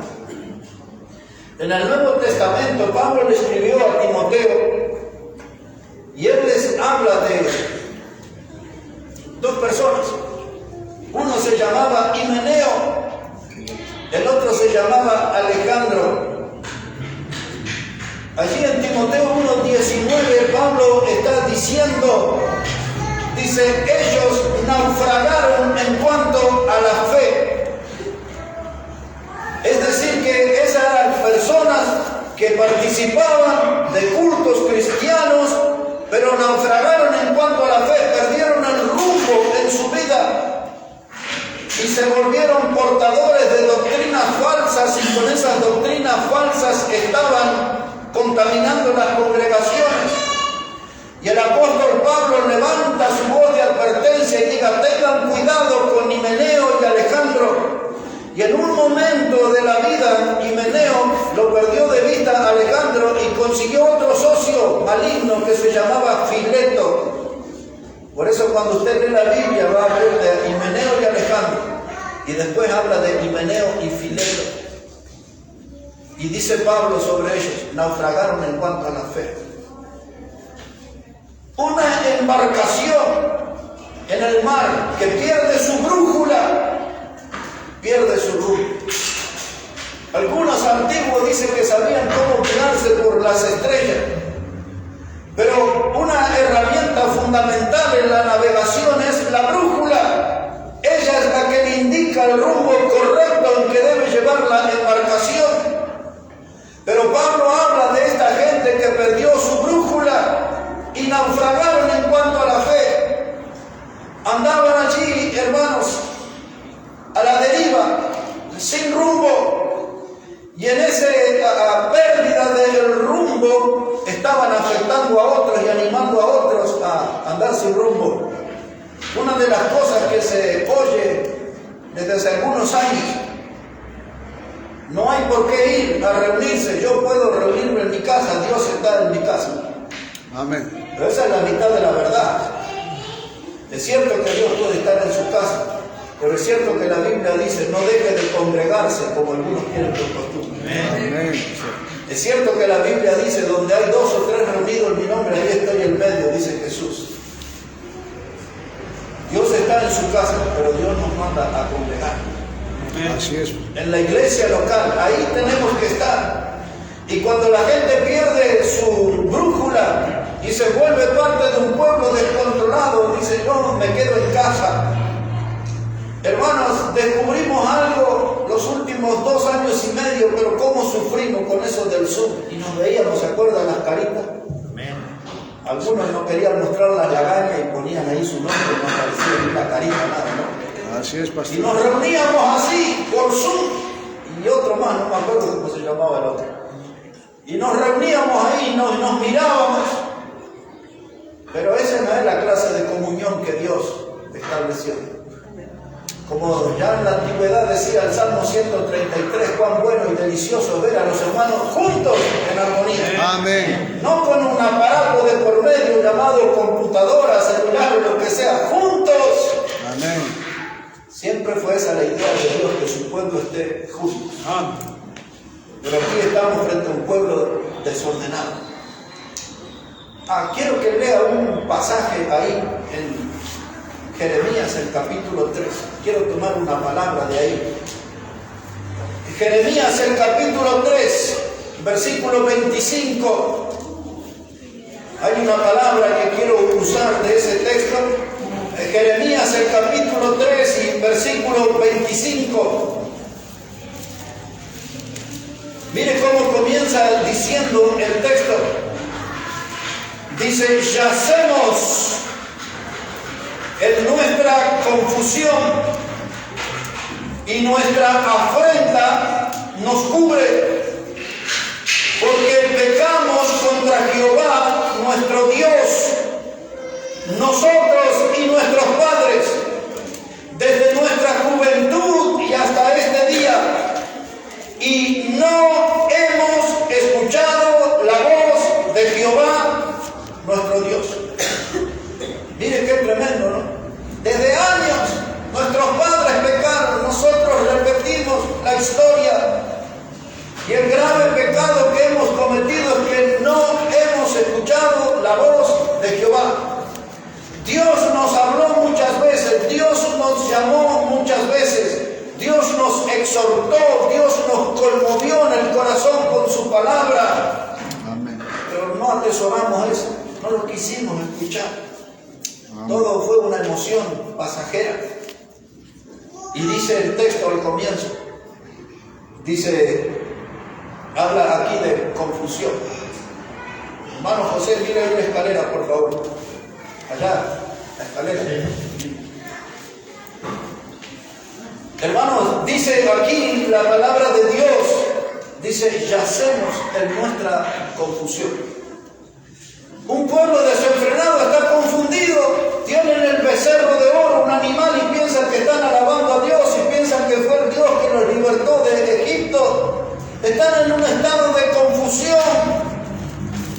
En el Nuevo Testamento, Pablo le escribió a Timoteo y él les habla de dos personas. Uno se llamaba Himeneo, el otro se llamaba Alejandro. Allí en Timoteo 1:19, Pablo está diciendo, dice, ellos naufragaron en cuanto a la fe. Es decir, que esas eran personas que participaban de cultos cristianos, pero naufragaron en cuanto a la fe, perdieron el rumbo en su vida y se volvieron portadores de doctrinas falsas, y con esas doctrinas falsas estaban contaminando las congregaciones. Y el apóstol Pablo levanta su voz de advertencia y diga, tengan cuidado con Himeneo y Alejandro. Y en un momento de la vida, Himeneo lo perdió de vista a Alejandro y consiguió otro socio maligno que se llamaba Fileto. Por eso cuando usted lee la Biblia va a ver de Himeneo y Alejandro. Y después habla de Himeneo y Fileto. Y dice Pablo sobre ellos, naufragaron en cuanto a la fe. Una embarcación en el mar que pierde su brújula, pierde su rumbo. Algunos antiguos dicen que sabían cómo guiarse por las estrellas, pero una herramienta fundamental en la navegación es la brújula. Ella es la que le indica el rumbo correcto en que debe llevar la embarcación. Pero Pablo habla de esta gente que perdió su brújula y naufragaron en cuanto a la fe. Andaban allí, hermanos, a la deriva, sin rumbo, y en esa pérdida del rumbo estaban afectando a otros y animando a otros a andar sin rumbo. Una de las cosas que se oye desde hace algunos años, no hay por qué ir a reunirse, yo puedo reunirme en mi casa, Dios está en mi casa. Amén. Pero esa es la mitad de la verdad. Es cierto que Dios puede estar en su casa, pero es cierto que la Biblia dice, no deje de congregarse como algunos tienen por costumbre. Amén. Es cierto que la Biblia dice, donde hay 2 o 3 reunidos en mi nombre, ahí estoy en medio, dice Jesús. Dios está en su casa, pero Dios nos manda a congregar. Así es. En la iglesia local, ahí tenemos que estar. Y cuando la gente pierde su brújula y se vuelve parte de un pueblo descontrolado, dice, yo me quedo en casa. Hermanos, descubrimos algo los últimos 2 años y medio, pero cómo sufrimos con eso del Zoom. Y nos veíamos, ¿se acuerdan las caritas? Algunos no querían mostrar la lagaña y ponían ahí su nombre, no aparecía ni la carita, nada, ¿no? Así es, pastor. Y nos reuníamos así, por Zoom, y otro más, no me acuerdo cómo se llamaba el otro. Y nos reuníamos ahí, nos mirábamos. Pero esa no es la clase de comunión que Dios estableció. Como ya en la antigüedad decía el Salmo 133, cuán bueno y delicioso ver a los hermanos juntos en armonía. Amén. No con un aparato de por medio llamado computadora, celular o lo que sea, juntos. Amén. Siempre fue esa la idea de Dios, que su pueblo esté junto. Pero aquí estamos frente a un pueblo desordenado. Quiero que lea un pasaje ahí en Jeremías, el capítulo 3. Quiero tomar una palabra de ahí. Jeremías, el capítulo 3, versículo 25. Hay una palabra que quiero usar de ese texto. Jeremías, el capítulo 3 y versículo 25. Mire cómo comienza diciendo el texto. Dice, yacemos en nuestra confusión y nuestra afrenta nos cubre, porque pecamos contra Jehová nuestro nosotros y nuestros padres, desde nuestra juventud y hasta este día, y no hemos escuchado la voz de Jehová, nuestro Dios. Mire qué tremendo, ¿no? Desde años nuestros padres pecaron, nosotros repetimos la historia. Y el grave pecado que hemos cometido es que no hemos escuchado la voz de Jehová. Dios nos habló muchas veces, Dios nos llamó muchas veces, Dios nos exhortó, Dios nos conmovió en el corazón con su palabra. Amén. Pero no atesoramos eso, no lo quisimos escuchar. Amén. Todo fue una emoción pasajera. Y dice el texto al comienzo, dice, habla aquí de confusión. Hermano José, mire una escalera, por favor. Allá, la escalera. Hermanos, dice aquí la palabra de Dios, dice, yacemos en nuestra confusión. Un pueblo desenfrenado está confundido, tienen el becerro de oro, un animal, y piensan que están alabando a Dios y piensan que fue el Dios que los libertó de Egipto. Están en un estado de confusión,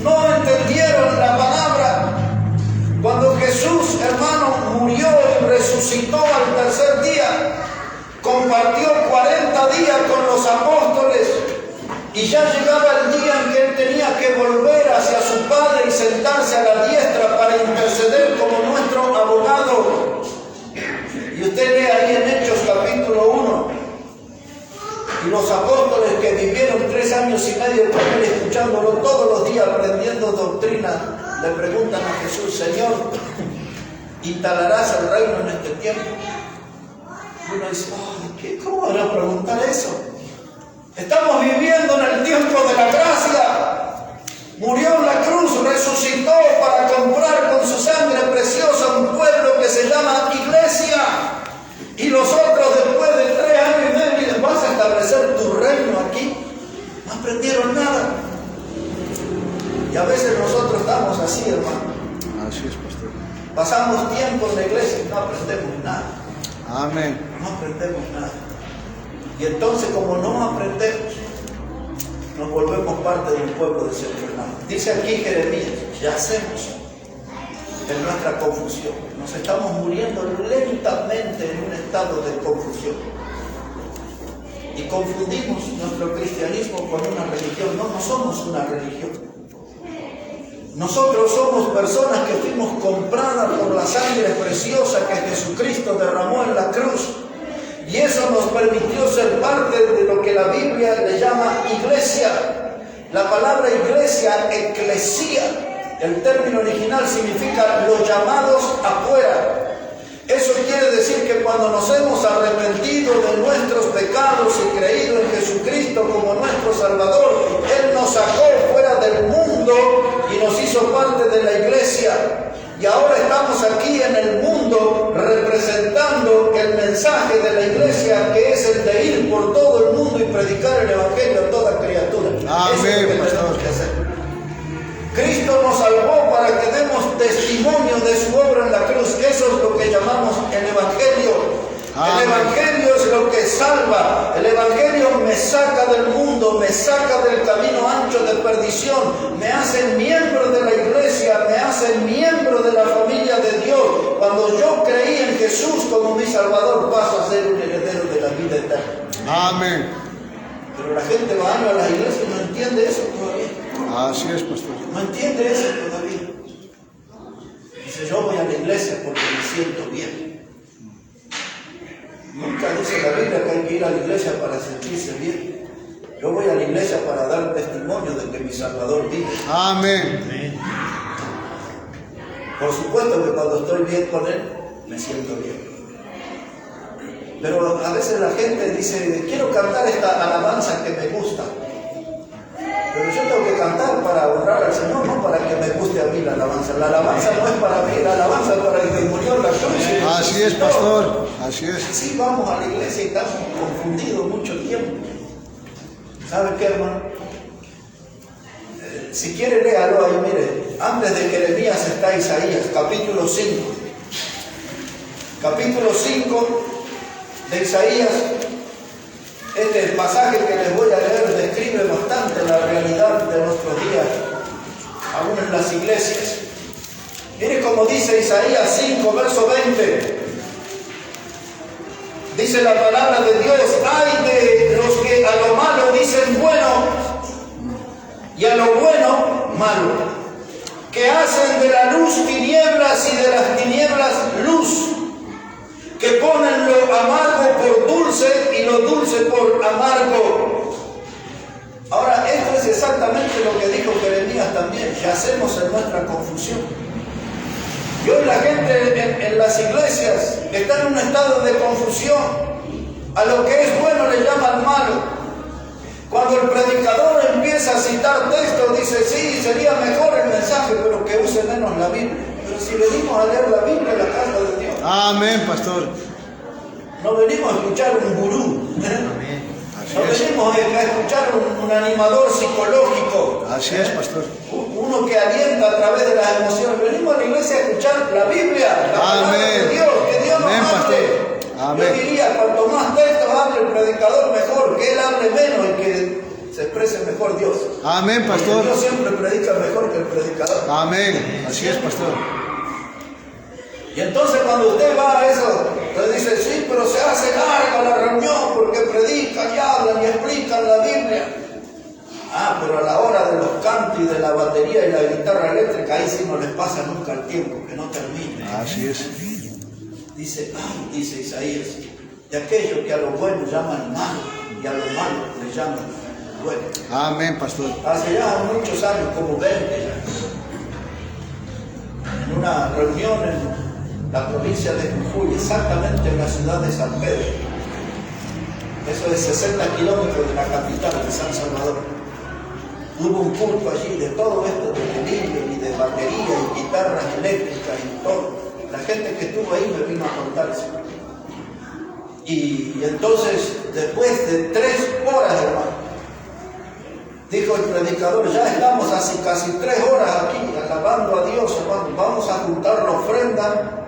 no entendieron la palabra. Cuando Jesús, hermano, murió y resucitó al tercer día, compartió 40 días con los apóstoles y ya llegaba el día en que él tenía que volver hacia su Padre y sentarse a la diestra para interceder como nuestro abogado. Y usted lee ahí en Hechos capítulo 1, y los apóstoles que vivieron 3 años y medio con él, escuchándolo todos los días, aprendiendo doctrina, le preguntan a Jesús, Señor, ¿instalarás el reino en este tiempo? Y uno dice, ¿cómo van a preguntar eso? Estamos viviendo en el tiempo de la gracia. Murió en la cruz, resucitó para comprar con su sangre preciosa un pueblo que se llama iglesia. Y los otros, después de 3 años y medio, vas a establecer tu reino aquí. No aprendieron nada. Y a veces nosotros estamos así, hermano. Así es, pastor. Pasamos tiempo en la iglesia y no aprendemos nada. Amén. No aprendemos nada. Y entonces, como no aprendemos, nos volvemos parte de un pueblo desenfrenado. Dice aquí Jeremías, yacemos en nuestra confusión. Nos estamos muriendo lentamente en un estado de confusión. Y confundimos nuestro cristianismo con una religión. No somos una religión. Nosotros somos personas que fuimos compradas por la sangre preciosa que Jesucristo derramó en la cruz. Y eso nos permitió ser parte de lo que la Biblia le llama iglesia. La palabra iglesia, eclesía, el término original significa los llamados afuera. Eso quiere decir que cuando nos hemos arrepentido de nuestros pecados y creído en Jesucristo como nuestro Salvador, Él nos sacó fuera del mundo y nos hizo parte de la iglesia. Y ahora estamos aquí en el mundo representando el mensaje de la iglesia, que es el de ir por todo el mundo y predicar el evangelio a toda criatura. Amén, eso es lo que tenemos que hacer. Cristo nos salvó para que demos testimonio de su obra en la cruz. Eso es lo que llamamos el evangelio. Amén. El evangelio es lo que salva. El evangelio me saca del mundo, me saca del camino ancho de perdición, me hace miembro de la iglesia, me hace miembro de la familia de Dios. Cuando yo creí en Jesús como mi Salvador, paso a ser un heredero de la vida eterna. Amén. Pero la gente va a la iglesia y no entiende eso todavía. Así es, pastor. No entiende eso todavía. Dice, yo voy a la iglesia porque me siento bien. Nunca dice la Biblia que hay que ir a la iglesia para sentirse bien. Yo voy a la iglesia para dar testimonio de que mi Salvador vive. Amén. Por supuesto que cuando estoy bien con Él, me siento bien. Pero a veces la gente dice, quiero cantar esta alabanza que me gusta. Pero yo tengo que cantar para honrar al Señor, no para que me guste a mí la alabanza. La alabanza no es para mí, la alabanza es para el que murió en la cruz. Así es, pastor. Así es. Sí, vamos a la iglesia y estamos confundidos mucho tiempo. ¿Sabe qué, hermano? Si quiere, léalo ahí, mire. antes de Jeremías está Isaías, capítulo 5. Capítulo 5 de Isaías. Este pasaje que les voy a leer describe bastante la realidad de nuestros días, aún en las iglesias. Mire cómo dice Isaías 5, verso 20. Dice la palabra de Dios: ay de los que a lo malo dicen bueno y a lo bueno malo, que hacen de la luz tinieblas y de las tinieblas luz, que ponen lo amargo por dulce y lo dulce por amargo. Ahora, esto es exactamente lo que dijo Jeremías también: yacemos en nuestra confusión. Y hoy la gente en las iglesias está en un estado de confusión. A lo que es bueno le llaman malo. Cuando el predicador empieza a citar textos, dice: sí, sería mejor el mensaje, pero que use menos la Biblia. Pero si venimos a leer la Biblia en la casa de Dios. Amén, pastor. No venimos a escuchar un gurú. No venimos a escuchar un animador psicológico. Así es, pastor. Uno que alienta a través de las emociones. Venimos a la iglesia a escuchar la Biblia, la palabra de Dios, que Dios nos hable. Yo diría, cuanto más textos hable el predicador, mejor, que él hable menos y que se exprese mejor Dios. Amén, pastor. Dios siempre predica mejor que el predicador. Amén. Así es, pastor. Y entonces cuando usted va a eso, le dice: sí, pero se hace larga la reunión porque predican y hablan y explican la Biblia. Ah, pero a la hora de los cantos y de la batería y la guitarra eléctrica, ahí sí no les pasa nunca el tiempo, que no termine. Así es. Dice Isaías: de aquello que a lo bueno llaman malo y a lo malo le llaman bueno. Amén, pastor. Hace ya muchos años, como 20 ya, en una reunión en la provincia de Jujuy, exactamente en la ciudad de San Pedro, eso es 60 kilómetros de la capital de San Salvador, hubo un culto allí de todo esto de religión y de batería y guitarras eléctricas y todo. La gente que estuvo ahí me vino a contar eso. Y entonces, después de 3 horas, hermano, dijo el predicador: ya estamos así casi 3 horas aquí alabando a Dios, hermano. Vamos a juntar la ofrenda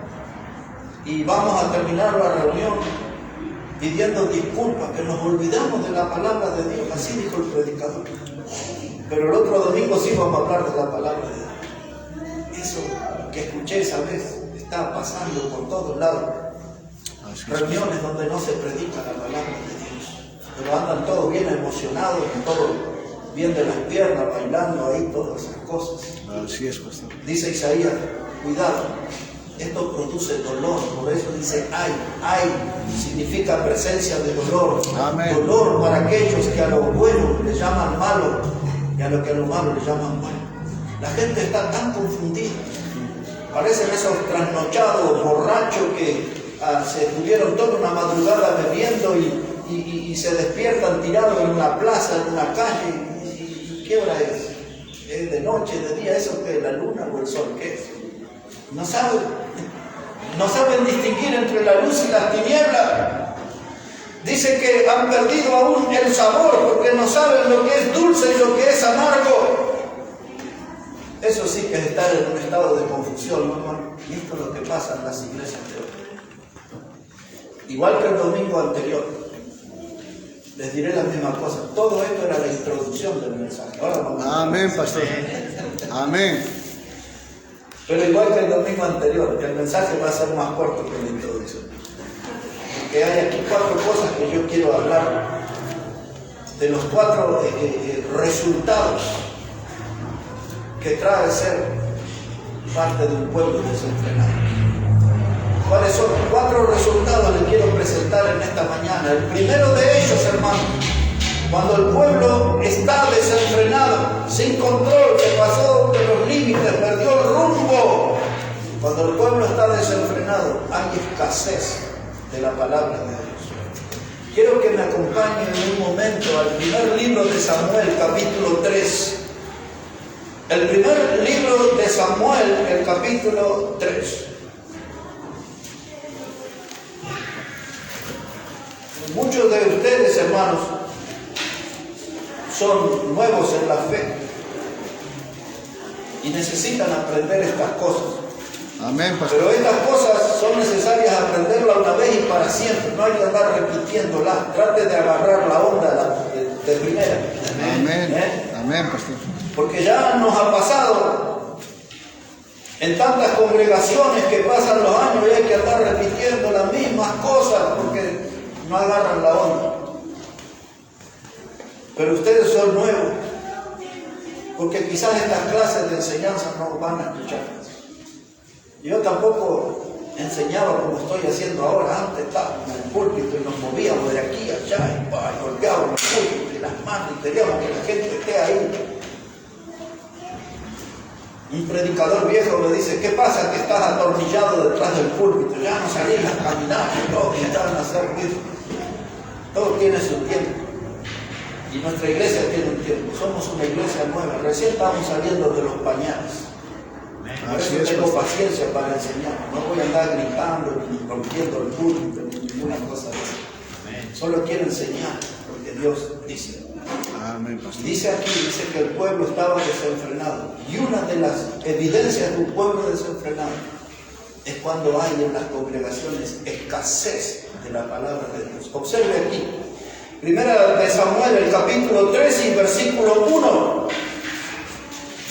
y vamos a terminar la reunión pidiendo disculpas, que nos olvidamos de la palabra de Dios. Así dijo el predicador. Pero el otro domingo sí vamos a hablar de la palabra de Dios. Eso que escuché esa vez está pasando por todos lados. Reuniones donde no se predica la palabra de Dios, pero andan todos bien emocionados, todos bien de las piernas, bailando ahí, todas esas cosas. Así es, pastor. Dice Isaías: cuidado, esto produce dolor. Por eso dice ay, significa presencia de dolor. Amén. Dolor para aquellos que a lo bueno le llaman malo y a lo que a lo malo le llaman bueno. La gente está tan confundida. Parecen esos trasnochados borrachos que se estuvieron toda una madrugada bebiendo y se despiertan tirados en una plaza, en una calle. ¿Y qué hora es? ¿Es de noche, de día? ¿Eso qué es? ¿La luna o el sol? ¿Qué es? No saben distinguir entre la luz y las tinieblas. Dice que han perdido aún el sabor porque no saben lo que es dulce y lo que es amargo. Eso sí que es estar en un estado de confusión, ¿no, hermano? Y esto es lo que pasa en las iglesias de hoy. Igual que el domingo anterior, les diré la misma cosa. Todo esto era la introducción del mensaje. Ahora vamos. Amén, pastor. Amén. Pero igual que el domingo anterior, el mensaje va a ser más corto que la introducción. Porque hay aquí 4 cosas que yo quiero hablar, de los 4 resultados que trae ser parte de un pueblo desenfrenado. ¿Cuáles son? 4 resultados les quiero presentar en esta mañana. El primero de ellos, hermano, cuando el pueblo está desenfrenado, sin control, se pasó de los límites, perdió el rumbo. Cuando el pueblo está desenfrenado, hay escasez de la palabra de Dios. Quiero que me acompañen en un momento al primer libro de Samuel, capítulo 3. El primer libro de Samuel, el capítulo 3. Muchos de ustedes, hermanos, son nuevos en la fe. y necesitan aprender estas cosas. Amén, pastor. Pero estas cosas son necesarias aprenderlas una vez y para siempre. No hay que andar repitiéndolas. Trate de agarrar la onda de primera. Amén. Amén, pastor. Porque ya nos ha pasado en tantas congregaciones que pasan los años y hay que andar repitiendo las mismas cosas porque no agarran la onda. Pero ustedes son nuevos, porque quizás estas clases de enseñanza no van a escuchar. Yo tampoco enseñaba como estoy haciendo ahora. Antes estábamos en el púlpito y nos movíamos de aquí a allá y golpeábamos el púlpito y las manos y queríamos que la gente esté ahí. Un predicador viejo me dice: ¿qué pasa que estás atornillado detrás del púlpito? Ya no salís a caminar, y todos empezaron a hacer ruido. Todo tiene su tiempo. Y nuestra iglesia tiene un tiempo. Somos una iglesia nueva. Recién estamos saliendo de los pañales. Por eso tengo paciencia para enseñar. No voy a andar gritando, ni rompiendo el púlpito, ni ninguna cosa de eso. Solo quiero enseñar lo que Dios dice. Amén, pastor. Dice aquí, dice que el pueblo estaba desenfrenado. Y una de las evidencias de un pueblo desenfrenado es cuando hay en las congregaciones escasez de la palabra de Dios. Observe aquí, Primera de Samuel, el capítulo 3 y versículo 1.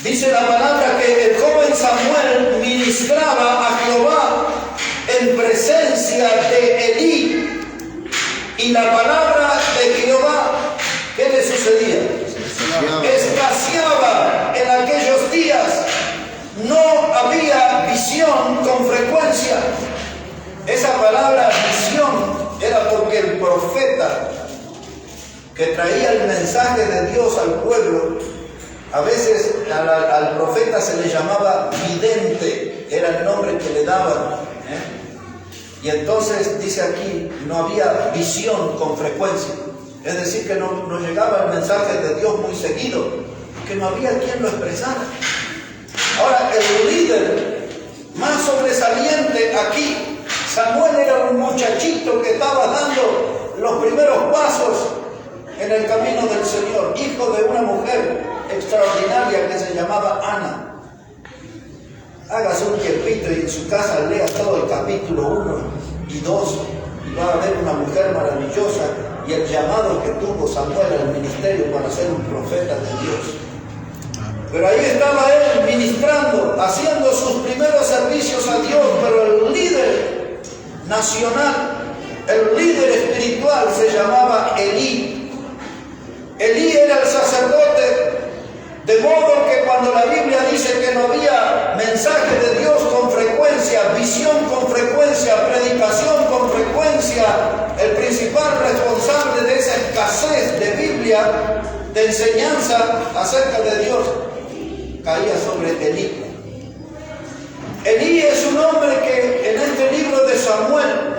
Dice la palabra que el joven Samuel ministraba a Jehová en presencia de Elí. Y la palabra de Jehová, ¿qué le sucedía? Escaseaba en aquellos días. No había visión con frecuencia. Esa palabra visión era porque el profeta que traía el mensaje de Dios al pueblo, a veces al profeta se le llamaba vidente, era el nombre que le daban. Y entonces dice aquí, no había visión con frecuencia. Es decir, que no llegaba el mensaje de Dios muy seguido, que no había quien lo expresara. Ahora, el líder más sobresaliente aquí, Samuel, era un muchachito que estaba dando los primeros pasos en el camino del Señor, hijo de una mujer extraordinaria que se llamaba Ana. Hágase un tiempito y en su casa lea todo el capítulo 1 y 2 y va a ver una mujer maravillosa y el llamado que tuvo Samuel al ministerio para ser un profeta de Dios. Pero ahí estaba él ministrando, haciendo sus primeros servicios a Dios, pero el líder nacional, el líder espiritual se llamaba Elí. Elí era el sacerdote, de modo que cuando la Biblia dice que no había mensaje de Dios con frecuencia, visión con frecuencia, predicación con frecuencia, el principal responsable de esa escasez de Biblia, de enseñanza acerca de Dios, caía sobre Elí. Elí es un hombre que en este libro de Samuel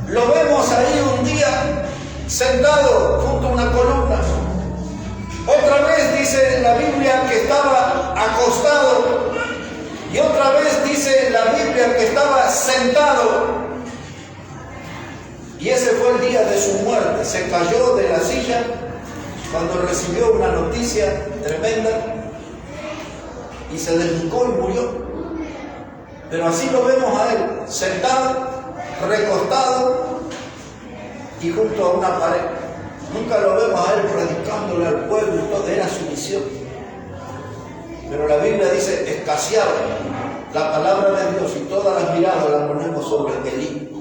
lo vemos ahí un día sentado junto a una columna. Otra vez dice la Biblia que estaba acostado y otra vez dice la Biblia que estaba sentado. Y ese fue el día de su muerte. Se cayó de la silla cuando recibió una noticia tremenda y se desnucó y murió. Pero así lo vemos a él, sentado, recostado y junto a una pared. Nunca lo vemos a él predicándole al pueblo y todo, era su misión. Pero la Biblia dice, escaseaba la palabra de Dios y todas las miradas las ponemos sobre Elí.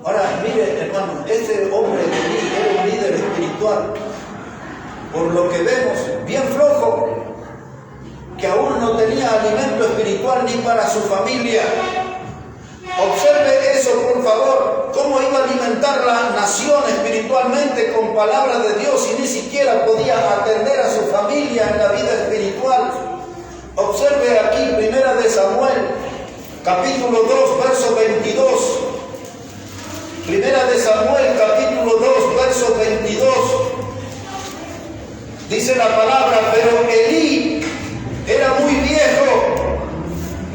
Ahora, mire, hermano, este hombre Elí era un líder espiritual, por lo que vemos, bien flojo, que aún no tenía alimento espiritual ni para su familia. Observe eso, por favor, cómo iba a alimentar la nación espiritualmente con palabra de Dios y ni siquiera podía atender a su familia en la vida espiritual. Observe aquí, Primera de Samuel, capítulo 2, verso 22. Primera de Samuel, capítulo 2, verso 22. Dice la palabra, pero Elí era muy viejo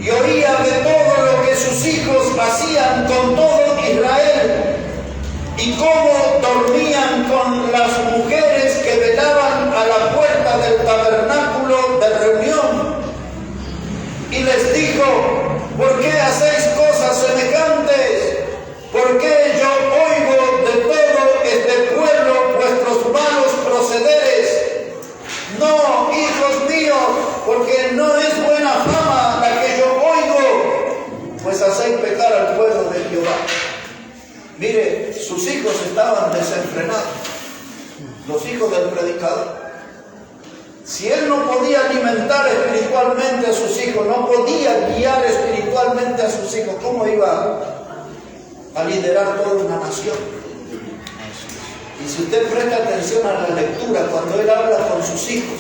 y oía de todo lo que sus hijos hacían con todo Israel y cómo dormían con las mujeres que velaban a la puerta del tabernáculo de reunión. No, hijos míos, porque no es buena fama la que yo oigo, pues hacéis pecar al pueblo de Jehová. Mire, sus hijos estaban desenfrenados, los hijos del predicador. Si él no podía alimentar espiritualmente a sus hijos, no podía guiar espiritualmente a sus hijos, ¿cómo iba a liderar toda una nación? Y si usted presta atención a la lectura, cuando él habla con sus hijos,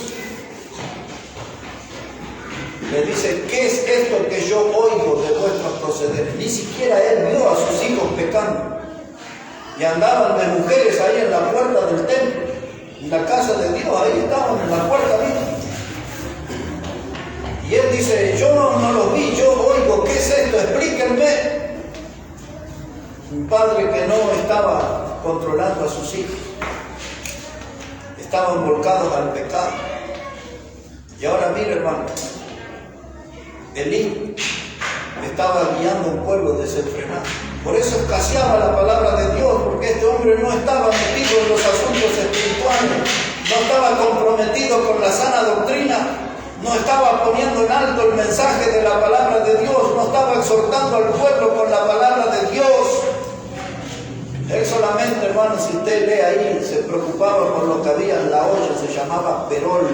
le dice, ¿qué es esto que yo oigo de vuestros procederes? Ni siquiera él vio a sus hijos pecando. Y andaban de mujeres ahí en la puerta del templo, en la casa de Dios, ahí estaban en la puerta misma. Y él dice, yo no los vi, yo oigo, ¿qué es esto? Explíquenme. Un padre que no estaba controlando a sus hijos, estaban volcados al pecado. Y ahora mire, hermano, Elí estaba guiando un pueblo desenfrenado. Por eso escaseaba la palabra de Dios, porque este hombre no estaba metido en los asuntos espirituales, no estaba comprometido con la sana doctrina, no estaba poniendo en alto el mensaje de la palabra de Dios, no estaba exhortando al pueblo con la palabra de Dios. Él solamente, hermano, si usted lee ahí, se preocupaba por lo que había en la olla, se llamaba perol,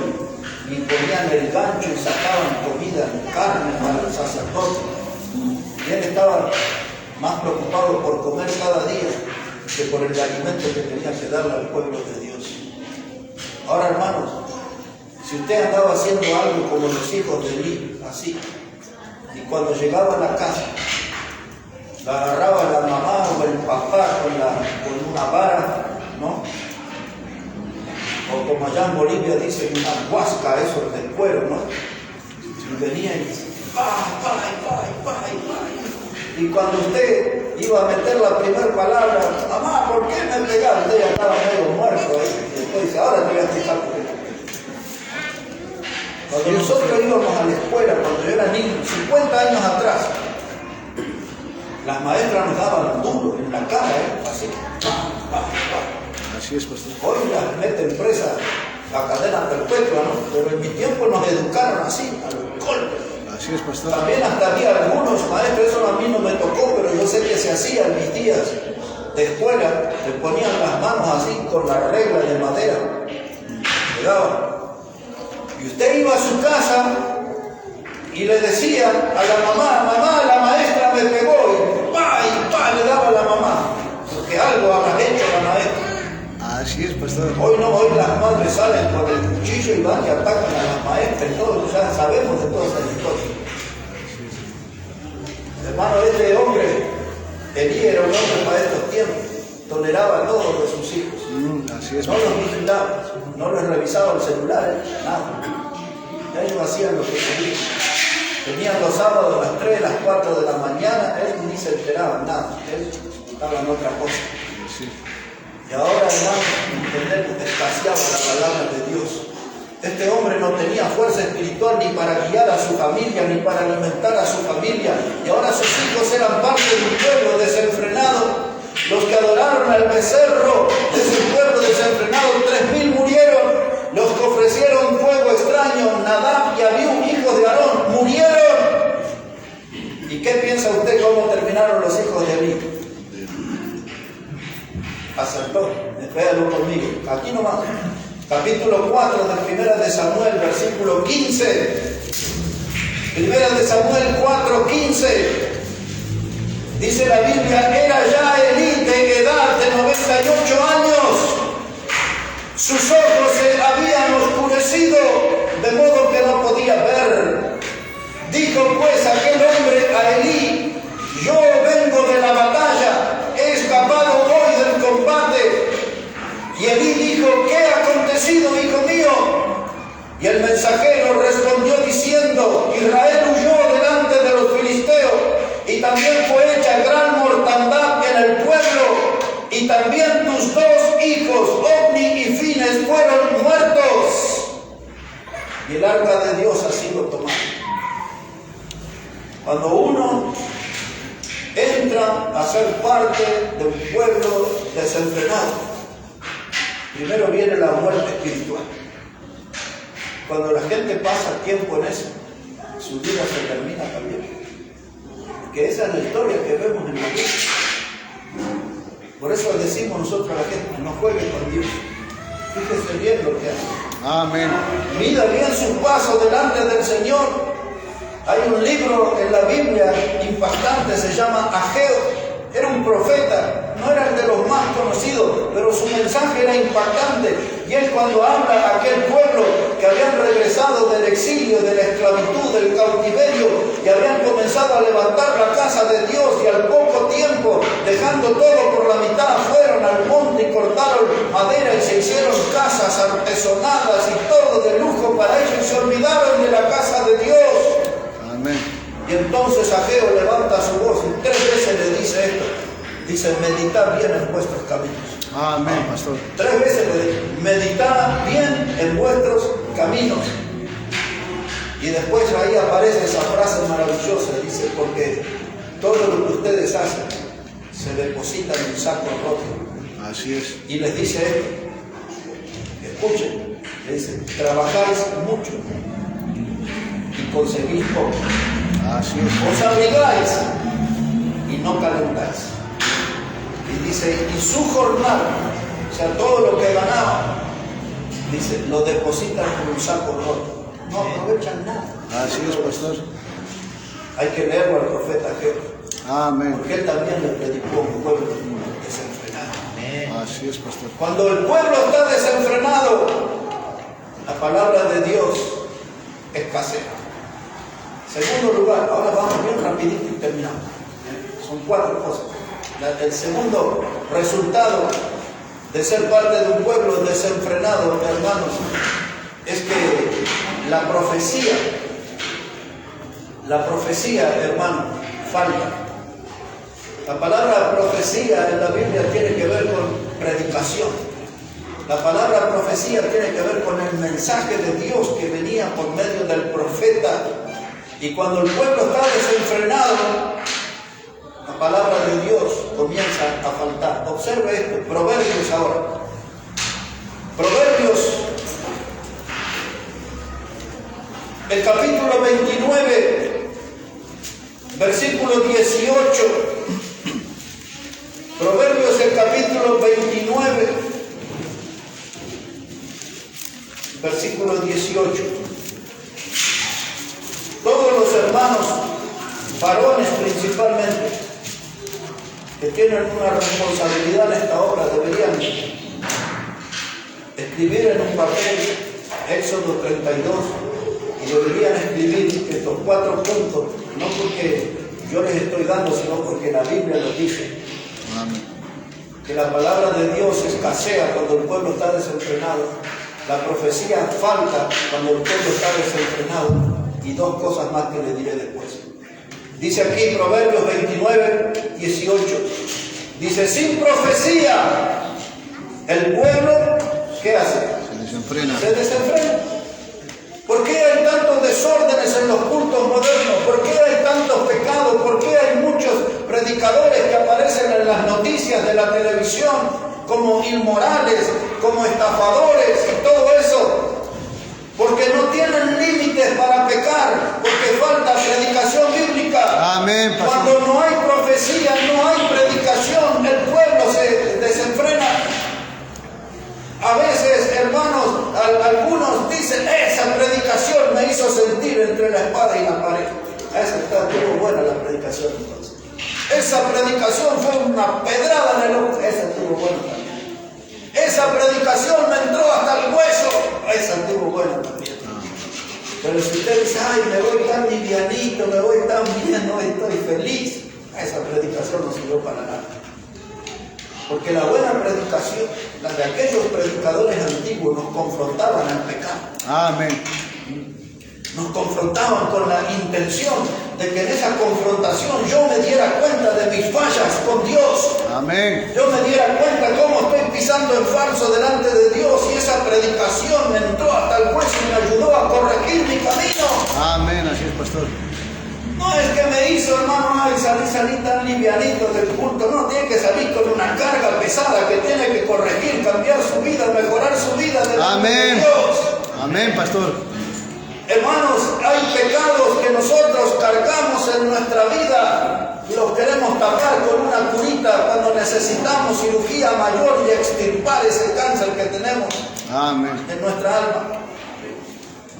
y ponían el gancho y sacaban comida, carne para el sacerdote. Y él estaba más preocupado por comer cada día que por el alimento que tenía que darle al pueblo de Dios. Ahora, hermanos, si usted andaba haciendo algo como los hijos de Elí, así, y cuando llegaba a la casa, la agarraba la mamá o el papá con una vara, ¿no? O como allá en Bolivia dicen, una huasca, eso del cuero, ¿no? Y venía y dice, y cuando usted iba a meter la primera palabra, mamá, ¿por qué me pegaste? Ella estaba medio muerto ahí. Y después dice, ahora te voy a explicar por qué. Cuando nosotros íbamos a la escuela, cuando yo era niño, 50 años atrás, las maestras nos daban duro en la cara, así. Así es, pastor. Hoy las meten presa a cadena perpetua, ¿no? Pero en mi tiempo nos educaron así, a los golpes. Así es, pastor. También hasta había algunos maestros, eso a mí no me tocó, pero yo sé que se hacía en mis días de escuela, le ponían las manos así con la regla de madera, le daban. Y usted iba a su casa y le decía a la mamá, mamá, la maestra me pegó, y le daba a la mamá, porque algo habrá hecho la maestra. Así es, pastor. Hoy las madres salen con el cuchillo y van y atacan a las maestras y todo, ya sabemos de todas esas historias. Hermano, este hombre, Elí era un hombre para estos tiempos, toleraba a todos de sus hijos. Así es, no los vigilaba, no les revisaba el celular, nada. Ya ellos hacían lo que querían. Venían los sábados a las 3, a las 4 de la mañana, él ni se enteraba nada, él estaba en otra cosa. Sí. Y ahora, hermano, entendemos que escaseaba la palabra de Dios. Este hombre no tenía fuerza espiritual ni para guiar a su familia, ni para alimentar a su familia. Y ahora sus hijos eran parte de un pueblo desenfrenado. Los que adoraron al becerro de ese pueblo desenfrenado, 3,000 murieron. Los que ofrecieron fuego extraño, Nadab y Abiú, hijos de Aarón, murieron. ¿Y qué piensa usted cómo terminaron los hijos de Elí? Acertó, véalo conmigo, aquí nomás. Capítulo 4 de 1 de Samuel, versículo 15. 1 de Samuel 4:15. Dice la Biblia, era ya Elí de edad de 98 años. Sus ojos se habían oscurecido, de modo que no podía ver. Dijo pues aquel hombre a Elí, yo vengo de la batalla, he escapado hoy del combate. Y Elí dijo, ¿qué ha acontecido, hijo mío? Y el mensajero respondió diciendo, Israel huyó delante de los filisteos, y también fue hecha gran mortandad en el pueblo, y también tus 2 hijos, Ofni y Fines, fueron muertos. Y el arca de Dios ha sido tomada. Cuando uno entra a ser parte de un pueblo desenfrenado, primero viene la muerte espiritual. Cuando la gente pasa tiempo en eso, su vida se termina también. Que esa es la historia que vemos en la Biblia. Por eso le decimos nosotros a la gente, no juegue con Dios. Fíjese bien lo que hace. Amén. Mida bien sus pasos delante del Señor. Hay un libro en la Biblia impactante, se llama Ageo. Era un profeta, no era el de los más conocidos, pero su mensaje era impactante. Y él, cuando habla a aquel pueblo que habían regresado del exilio, de la esclavitud, del cautiverio, y habían comenzado a levantar la casa de Dios, y al poco tiempo, dejando todo por la mitad, fueron al monte y cortaron madera y se hicieron casas artesonadas y todo de lujo para ellos, y se olvidaron de la casa de Dios. Amén. Y entonces Ageo levanta su voz y 3 veces le dice esto. Dice, meditad bien en vuestros caminos. Amén, pastor. 3 veces le dice, meditad bien en vuestros caminos. Y después ahí aparece esa frase maravillosa. Dice, porque todo lo que ustedes hacen se deposita en un saco roto. Así es. Y les dice esto. Escuchen. Le dice, trabajáis mucho y conseguís poco. Así es. Os abrigáis y no calentáis. Y dice, y su jornal, o sea, todo lo que ganaban, dice, lo depositan en un saco roto. No aprovechan nada. Así es, pastor. Hay que leerlo al profeta Ageo, Amén. porque él también le predicó a un pueblo desenfrenado. Así es, pastor. Cuando el pueblo está desenfrenado, la palabra de Dios escasea. Segundo lugar, ahora vamos bien rapidito y terminamos. Son 4 cosas. El segundo resultado de ser parte de un pueblo desenfrenado, hermanos, es que la profecía, hermano, falta. La palabra profecía en la Biblia tiene que ver con predicación. La palabra profecía tiene que ver con el mensaje de Dios que venía por medio del profeta. Y cuando el pueblo está desenfrenado, la palabra de Dios comienza a faltar. Observe esto, Proverbios ahora. Proverbios, el capítulo 29, versículo 18. Proverbios, el capítulo 29, versículo 18. Todos los hermanos, varones principalmente, que tienen una responsabilidad en esta obra, deberían escribir en un papel Éxodo 32 y deberían escribir estos 4 puntos, no porque yo les estoy dando, sino porque la Biblia lo dice. Amén. Que la palabra de Dios escasea cuando el pueblo está desenfrenado. La profecía falta cuando el pueblo está desenfrenado. Y 2 cosas más que le diré después. Dice aquí Proverbios 29, 18. Dice, sin profecía, el pueblo, ¿qué hace? Se desenfrena. Se desenfrena. ¿Por qué hay tantos desórdenes en los cultos modernos? ¿Por qué hay tantos pecados? ¿Por qué hay muchos predicadores que aparecen en las noticias de la televisión como inmorales, como estafadores y todo eso? Porque no tienen límites para pecar, porque falta predicación bíblica. Amén, pastor. Cuando no hay profecía, no hay predicación, el pueblo se desenfrena. A veces, hermanos, algunos dicen, esa predicación me hizo sentir entre la espada y la pared. Esa estuvo buena la predicación entonces. Esa predicación fue una pedrada en el ojo. Esa estuvo buena también. Esa predicación me entró hasta el hueso. Esa estuvo buena también. Pero si usted dice, ay, me voy tan livianito, me voy tan bien, no estoy feliz, esa predicación no sirvió para nada. Porque la buena predicación, la de aquellos predicadores antiguos, nos confrontaban al pecado. Amén. Nos confrontaban con la intención de que en esa confrontación yo me diera cuenta de mis fallas con Dios. Amén. Yo me diera cuenta cómo estoy pisando en falso delante de Dios, y esa predicación me entró hasta el hueso y me ayudó a corregir mi camino. Amén, así es, pastor. No es que me hizo, hermano, ay, salí tan livianito del culto. No, tiene que salir con una carga pesada que tiene que corregir, cambiar su vida, mejorar su vida delante de Amén. Dios. Amén, pastor. Hermanos, hay pecados que nosotros cargamos en nuestra vida y los queremos tapar con una curita cuando necesitamos cirugía mayor y extirpar ese cáncer que tenemos Amén. en nuestra alma.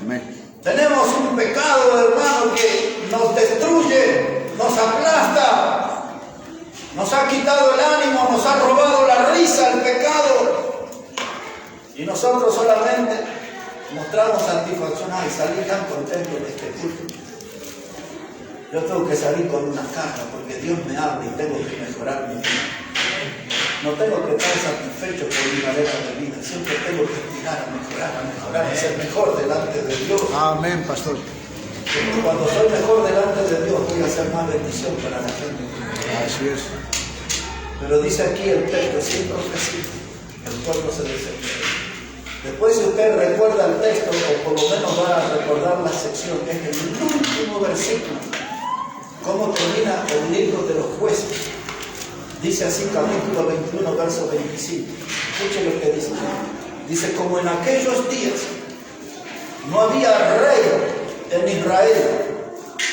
Amén. Tenemos un pecado, hermano, que nos destruye, nos aplasta, nos ha quitado el ánimo, nos ha robado la risa, el pecado. Y nosotros solamente mostramos satisfacción y salir tan contento de este culto. Yo tengo que salir con una carga porque Dios me habla y tengo que mejorar mi vida. No tengo que estar satisfecho por mi manera de vida. Siempre tengo que aspirar a mejorar, a ser mejor delante de Dios. Amén, pastor. Porque cuando soy mejor delante de Dios voy a ser más bendición para la gente. Así es. Pero dice aquí el texto, sin profecía, el pueblo se desespera. Después, si usted recuerda el texto, o por lo menos va a recordar la sección, es el último versículo. ¿Cómo termina el libro de los jueces? Dice así, capítulo 21, verso 25. Escuche lo que dice. Dice, como en aquellos días no había rey en Israel,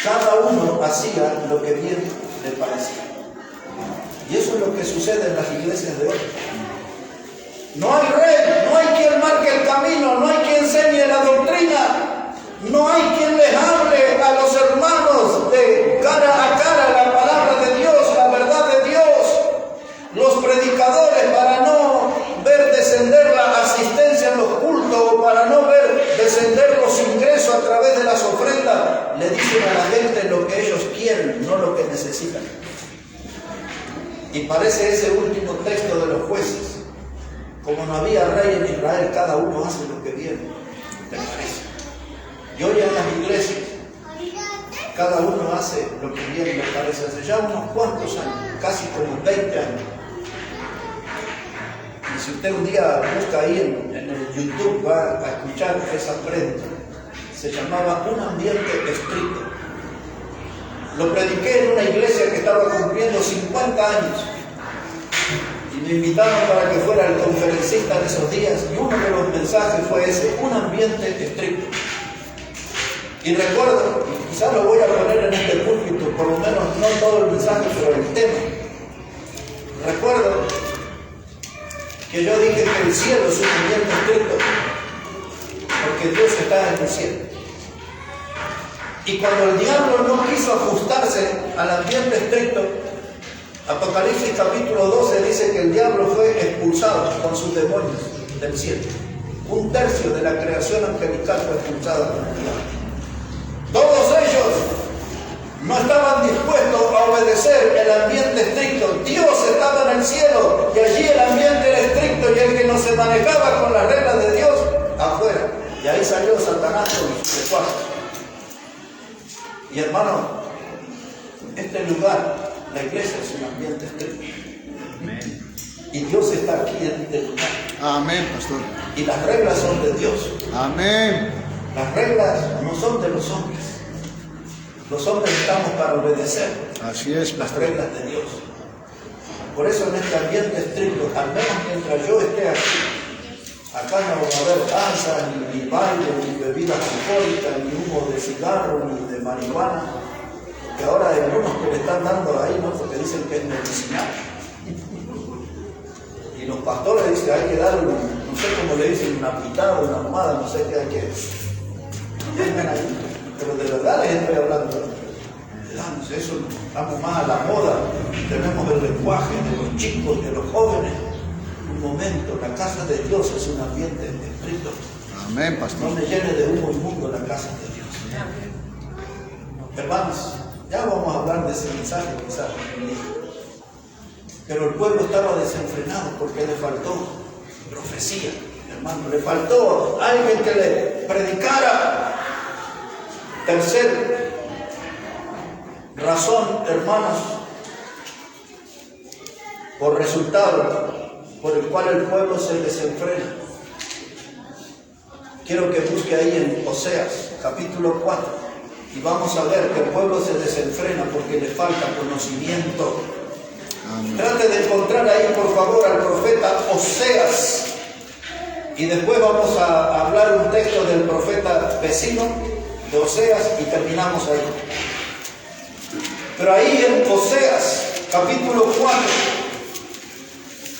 cada uno hacía lo que bien le parecía. Y eso es lo que sucede en las iglesias de hoy. No hay rey, no hay quien marque el camino, no hay quien enseñe la doctrina, no hay quien les hable a los hermanos de cara a cara la palabra de Dios, la verdad de Dios. Los predicadores, para no ver descender la asistencia en los cultos o para no ver descender los ingresos a través de las ofrendas, le dicen a la gente lo que ellos quieren, no lo que necesitan. Y parece ese último texto de los jueces. Como no había rey en Israel, cada uno hace lo que bien te parece. Y hoy en las iglesias, cada uno hace lo que bien le parece. Hace ya unos cuantos años, casi como 20 años. Y si usted un día busca ahí en el YouTube, va a escuchar esa prédica. Se llamaba Un ambiente estricto. Lo prediqué en una iglesia que estaba cumpliendo 50 años. Y me invitaron para que fuera el conferencista de esos días. Y uno de los mensajes fue ese, un ambiente estricto. Y recuerdo, y quizás lo voy a poner en este púlpito, por lo menos no todo el mensaje, pero el tema. Recuerdo que yo dije que el cielo es un ambiente estricto, porque Dios está en el cielo. Y cuando el diablo no quiso ajustarse al ambiente estricto, Apocalipsis capítulo 12 dice que el diablo fue expulsado con sus demonios del cielo. 1/3 de la creación angelical fue expulsada por el diablo. Todos ellos no estaban dispuestos a obedecer el ambiente estricto. Dios estaba en el cielo y allí el ambiente era estricto y el que no se manejaba con las reglas de Dios afuera. Y ahí salió Satanás con sus secuaces. Y hermano, este lugar, la iglesia es un ambiente estricto. Y Dios está aquí en este lugar. Amén, pastor. Y las reglas son de Dios. Amén. Las reglas no son de los hombres. Los hombres estamos para obedecer Así es, las pastor. reglas de Dios. Por eso en este ambiente estricto, al menos mientras yo esté aquí, acá no va a haber danza, ni baile, ni bebidas alcohólicas, ni humo de cigarro, ni de marihuana. Que ahora hay algunos que le están dando ahí, ¿no? Porque dicen que es medicinal. Y los pastores dicen, hay que darle, no sé cómo le dicen, una pitada, una pomada, no sé qué hay que... Vengan ahí. Pero de verdad les estoy hablando. Eso, estamos más a la moda. Tenemos el lenguaje de los chicos, de los jóvenes. Un momento, la casa de Dios es un ambiente estricto. Amén, pastor. No me llene de humo inmundo la casa de Dios. Hermanos, ya vamos a hablar de ese mensaje quizás. Pero el pueblo estaba desenfrenado porque le faltó profecía, hermano. Le faltó alguien que le predicara. Tercer razón, hermanos, por resultado por el cual el pueblo se desenfrena. Quiero que busque ahí en Oseas, capítulo 4, y vamos a ver que el pueblo se desenfrena porque le falta conocimiento. Amén. Trate de encontrar ahí, por favor, al profeta Oseas, Y después vamos a hablar un texto del profeta vecino, de Oseas, y terminamos ahí. Pero ahí en Oseas, capítulo 4,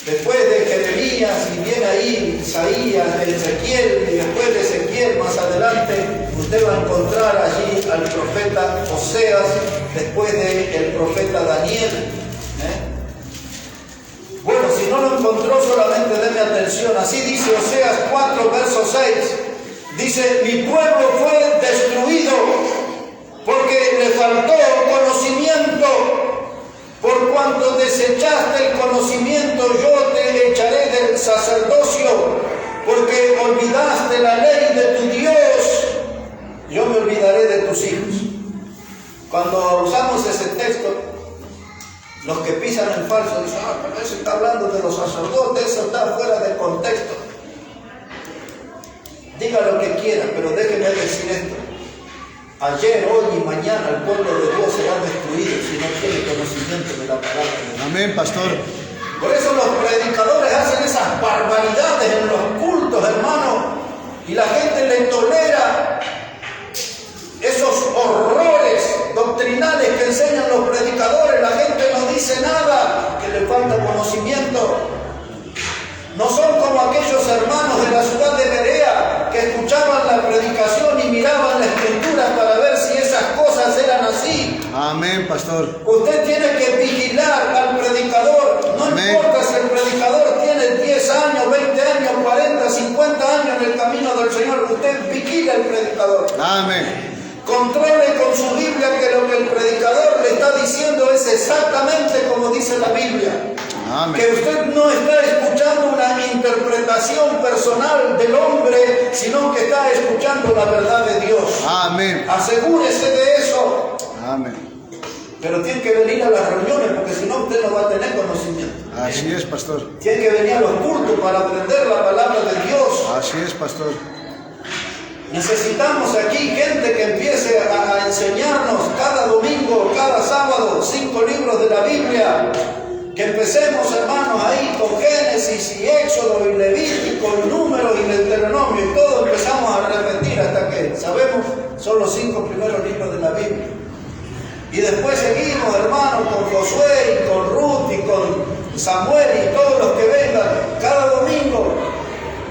después de Jeremías, y viene ahí Isaías, Ezequiel, y después de Ezequiel, más adelante, usted va a encontrar allí al profeta Oseas, después del profeta Daniel. Bueno, si no lo encontró, solamente déme atención. Así dice Oseas 4, verso 6. Dice: mi pueblo fue destruido porque le faltó conocimiento. Por cuanto desechaste el conocimiento, yo te echaré del sacerdocio. Porque olvidaste la ley de tu Dios, yo me olvidaré de tus hijos. Cuando usamos ese texto, los que pisan en falso dicen: pero eso está hablando de los sacerdotes, eso está fuera de contexto. Diga lo que quiera, pero déjeme decir esto. Ayer, hoy y mañana el pueblo de Dios será destruido si no tiene conocimiento de la palabra de Dios. Amén, pastor. Por eso los predicadores hacen esas barbaridades en los cultos, hermano, y la gente le tolera esos horrores doctrinales que enseñan los predicadores. La gente no dice nada, que le falta conocimiento. No son como aquellos hermanos de la ciudad de Berea que escuchaban la predicación y miraban la escritura para ver si esas cosas eran así. Amén, pastor. Usted tiene que vigilar al predicador. No Amén. importa si el predicador tiene 10 años, 20 años, 40, 50 años en el camino del Señor. Usted vigila al predicador. Amén. Controle con su Biblia que lo que el predicador le está diciendo es exactamente como dice la Biblia. Amén. Que usted no está escuchando una interpretación personal del hombre, sino que está escuchando la verdad de Dios. Amén. Asegúrese de eso. Amén. Pero tiene que venir a las reuniones, porque si no usted no va a tener conocimiento. Así es, pastor. Tiene que venir a los cultos para aprender la palabra de Dios. Así es, pastor. Necesitamos aquí gente que empiece a enseñarnos cada domingo, cada sábado, 5 libros de la Biblia. Que empecemos, hermanos, ahí con Génesis y Éxodo y Levítico y Números y Deuteronomio y todo empezamos a repetir hasta que sabemos son los 5 primeros libros de la Biblia. Y después seguimos, hermanos, con Josué y con Ruth y con Samuel y todos los que vengan cada domingo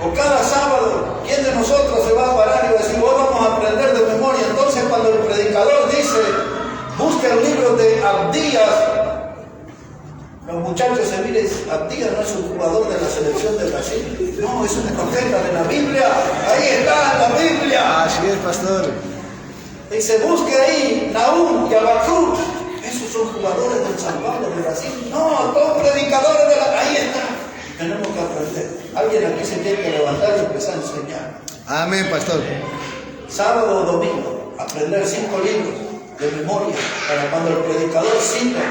o cada sábado. ¿Quién de nosotros se va a parar y va a decir: hoy vamos a aprender de memoria? Entonces, cuando el predicador dice: busque el libro de Abdías, los muchachos se miren: Abdías no es un jugador de la selección de Brasil, no, es un profeta de la Biblia. Ahí está la Biblia. Así es, pastor. Dice: busque ahí Nahum y Habacuc, esos son jugadores del San Pablo de Brasil. No, todos predicadores de la... Ahí está. Tenemos que aprender. Alguien aquí se tiene que levantar y empezar a enseñar. Amén, pastor. Sábado o domingo, aprender 5 libros de memoria para cuando el predicador cita,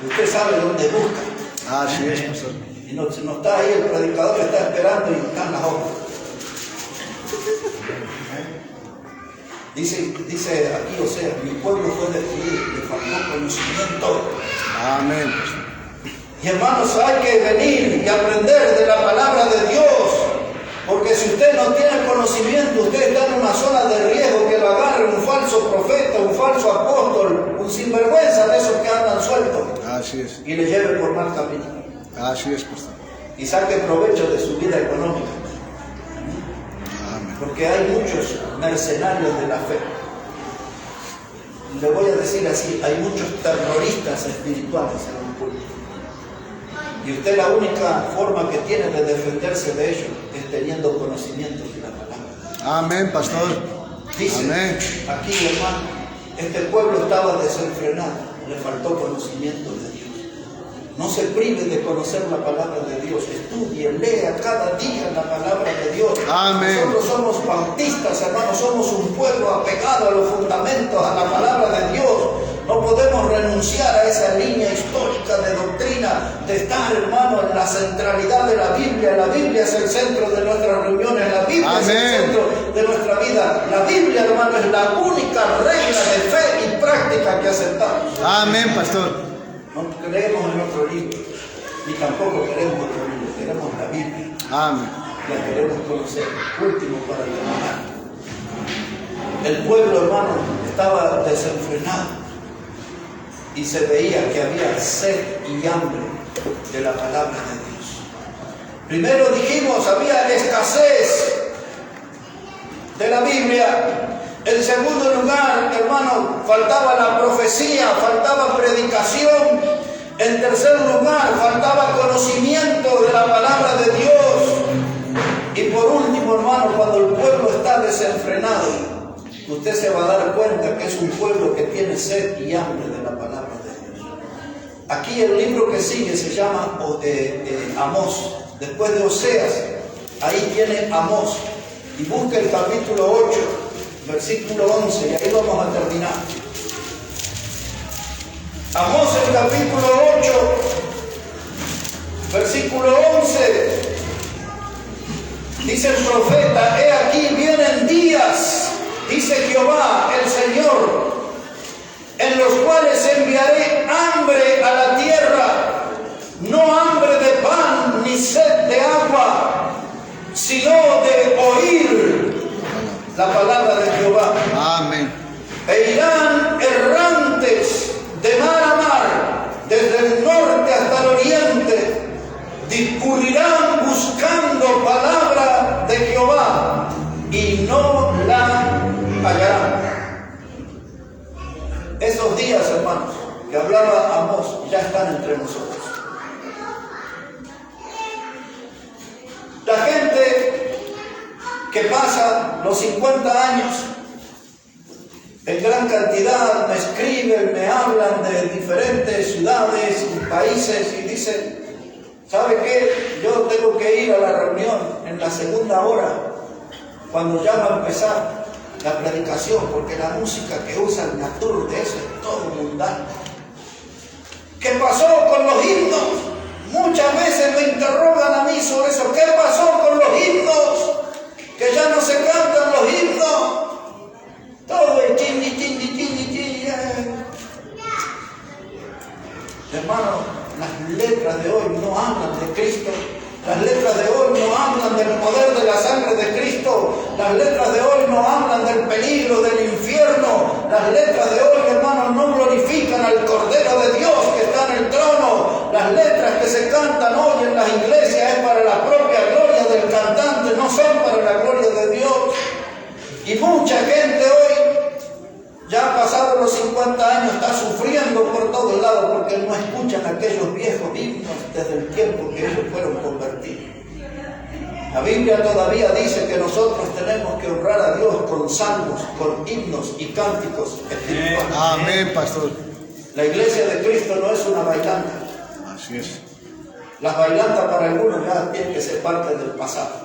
usted sabe dónde busca. Así es, pastor. Y no está ahí, el predicador está esperando y están las hojas. Dice aquí, o sea, mi pueblo fue destruido, le faltó conocimiento. Amén. Y hermanos, hay que venir y aprender de la palabra de Dios, porque si usted no tiene conocimiento, usted está en una zona de riesgo que lo agarre un falso profeta, un falso apóstol, un sinvergüenza de esos que andan sueltos Así es. y le lleve por mal camino Así es, pastor. y saque provecho de su vida económica. Amén. Porque hay muchos mercenarios de la fe. Le voy a decir así, hay muchos terroristas espirituales en el pueblo. Y usted la única forma que tiene de defenderse de ellos es teniendo conocimiento de la palabra. Amén, pastor. Dice Amén. aquí, hermano, este pueblo estaba desenfrenado, le faltó conocimiento de Dios. No se prive de conocer la palabra de Dios. Estudie, lea cada día la palabra de Dios. Amén. Nosotros somos bautistas, hermanos, somos un pueblo apegado a los fundamentos, a la palabra de Dios. No podemos renunciar a esa línea histórica de doctrina, de estar, hermano, en la centralidad de la Biblia. La Biblia es el centro de nuestras reuniones, la Biblia Amén. es el centro de nuestra vida. La Biblia, hermano, es la única regla de fe y práctica que aceptamos. Amén, pastor. No creemos en otro libro, ni tampoco queremos otro libro, queremos la Biblia. Amén. la queremos conocer. Último para terminar. El pueblo, hermano, estaba desenfrenado y se veía que había sed y hambre de la palabra de Dios. Primero dijimos, había escasez de la Biblia. En segundo lugar, hermano, faltaba la profecía, faltaba predicación. En tercer lugar, faltaba conocimiento de la palabra de Dios. Y por último, hermano, cuando el pueblo está desenfrenado, usted se va a dar cuenta que es un pueblo que tiene sed y hambre de la palabra de Dios. Aquí el libro que sigue se llama Amós. Después de Oseas, ahí tiene Amós. Y busca el capítulo 8, versículo 11, y ahí vamos a terminar. Amós, el capítulo 8, versículo 11. Dice el profeta: he aquí vienen días, dice Jehová el Señor, en los cuales enviaré hambre a la tierra, no hambre de pan ni sed de agua, sino de oír la palabra de Jehová. Amén. E irán errantes de mar a mar, desde el norte hasta el oriente, discurrirán buscando palabra de Jehová y no la hallarán. Esos días, hermanos, que hablaba Amós, ya están entre nosotros. La gente que pasa los 50 años en gran cantidad me escriben, me hablan de diferentes ciudades y países y dicen: ¿sabe qué? Yo tengo que ir a la reunión en la segunda hora, cuando ya va a empezar la predicación, porque la música que usan me aturde, eso es todo mundano. ¿Qué pasó con los himnos? Muchas veces me interrogan a mí sobre eso. ¿Qué pasó con los himnos? Que ya no se cantan los himnos. Todo es chindi, chindi, chindi, chindi. Hermano, las letras de hoy no hablan de Cristo. Las letras de hoy no hablan del poder de la sangre de Cristo. Las letras de hoy no hablan del peligro del infierno. Las letras de hoy, hermanos, no glorifican al Cordero de Dios que está en el trono. Las letras que se cantan hoy en las iglesias es para la propia gloria del cantante, no son para la gloria de Dios. Y mucha gente hoy, ya pasados los 50 años, está sufriendo por todos lados porque no escuchan aquellos viejos himnos desde el tiempo que ellos fueron convertidos. La Biblia todavía dice que nosotros tenemos que honrar a Dios con salmos, con himnos y cánticos espirituales. Amén, pastor. La iglesia de Cristo no es una bailanta. Así es. Las bailantas para algunos ya tienen que ser parte del pasado.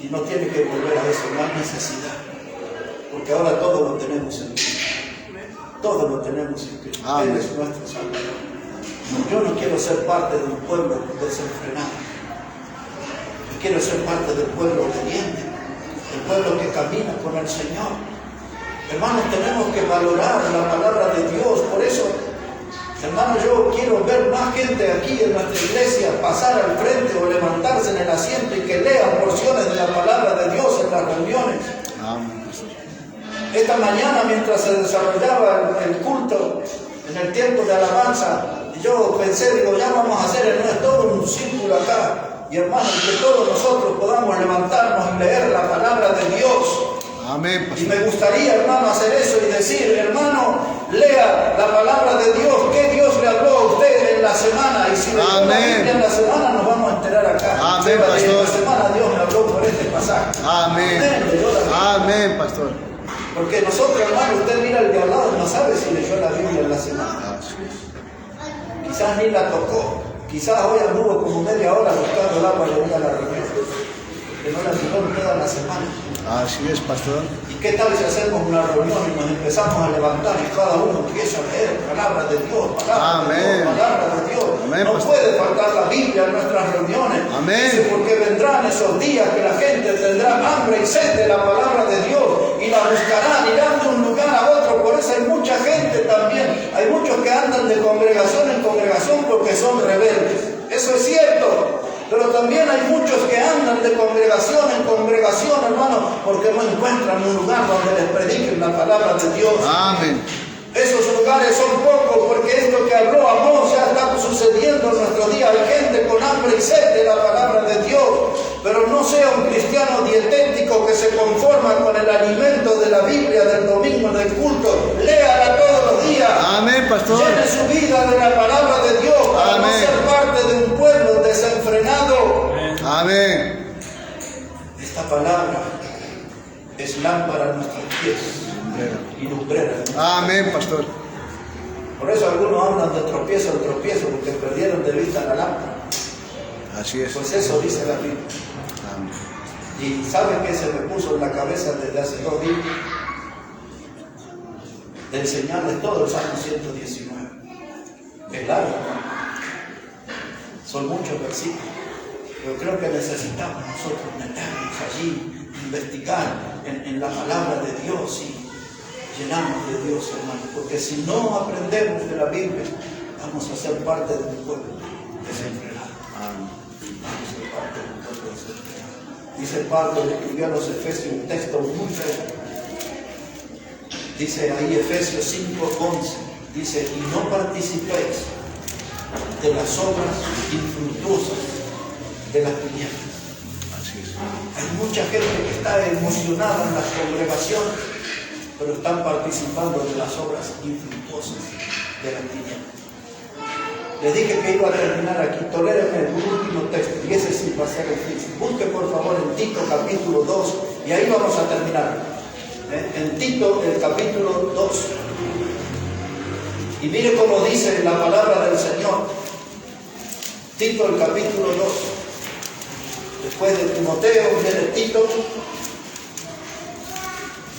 Y no tiene que volver a eso, no hay necesidad. Porque ahora todo lo tenemos en Cristo. Todo lo tenemos en Cristo. Él es nuestro Salvador. Yo no quiero ser parte de un pueblo desenfrenado. Yo quiero ser parte del pueblo obediente, el pueblo que camina con el Señor. Hermanos, tenemos que valorar la palabra de Dios. Por eso, hermanos, yo quiero ver más gente aquí en nuestra iglesia pasar al frente o levantarse en el asiento y que lean porciones de la palabra de Dios en las reuniones. Amén. Esta mañana, mientras se desarrollaba el culto, en el tiempo de alabanza, yo pensé, digo, ya vamos a hacer todo un círculo acá. Y hermanos, que todos nosotros podamos levantarnos y leer la palabra de Dios. Amén, pastor. Y me gustaría, hermano, hacer eso y decir: hermano, lea la palabra de Dios. ¿Qué Dios le habló a usted en la semana? Y si le habló la Biblia en la semana, nos vamos a enterar acá. Amén, pastor. En la pastor. semana Dios me habló por este pasaje. Amén. Amén, pastor. Porque nosotros, hermano, usted mira al de al lado y no sabe si leyó la Biblia en la semana. Así es. Quizás ni la tocó. Quizás hoy anduvo como media hora buscando el agua y venir a la reunión. Que no la tiró en toda la semana. Así es, pastor. ¿Y qué tal si hacemos una reunión y nos empezamos a levantar y cada uno empieza a leer palabra de Dios, palabra de Dios, palabra de Dios? Amén, no pastor. puede faltar la Biblia en nuestras reuniones. Amén. Dice, porque vendrán esos días que la gente tendrá hambre y sed de la palabra de Dios y la buscarán, irán de un lugar a otro. Por eso hay mucha gente también. Hay muchos que andan de congregación en congregación porque son rebeldes. Eso es cierto. Pero también hay muchos que andan de congregación en congregación, hermano, porque no encuentran un lugar donde les prediquen la palabra de Dios. Amén. Esos lugares son pocos, porque esto que habló Amós ya está sucediendo en nuestros días. Hay gente con hambre y sed de la palabra de Dios, pero no sea un cristiano dietético que se conforma con el alimento de la Biblia del domingo en el culto. Léala todos los días. Amén, pastor. Llene su vida de la palabra de Dios para no ser parte de un pueblo desenfrenado. Amén. Esta palabra es lámpara a nuestros pies y lumbrera. Amén, pastor. Por eso algunos hablan de tropiezo en tropiezo, porque perdieron de vista la lámpara. Así es. Pues eso dice la Biblia. Amén. Y ¿sabe qué se me puso en la cabeza desde hace 2 días? De enseñarles todo el Salmo 119. Es largo, ¿no? Son muchos versículos. Pero creo que necesitamos nosotros meternos allí, investigar en la palabra de Dios y llenarnos de Dios, hermano. Porque si no aprendemos de la Biblia, vamos a ser parte de un pueblo desenfrenado. Vamos a ser parte de un pueblo desenfrenado. Dice Pablo, le escribió a los Efesios un texto muy feo. Dice ahí Efesios 5:11. Dice, y no participéis de las obras infructuosas de las tinieblas. Así es. Hay mucha gente que está emocionada en las congregaciones, pero están participando de las obras infructuosas de las tinieblas. Les dije que iba a terminar aquí. Tolérenme el último texto, y ese sí va a ser el fin. Busque por favor en Tito capítulo 2, y ahí vamos a terminar. En Tito, el capítulo 2. Y mire cómo dice la palabra del Señor. Tito, el capítulo 2. Después de Timoteo viene Tito.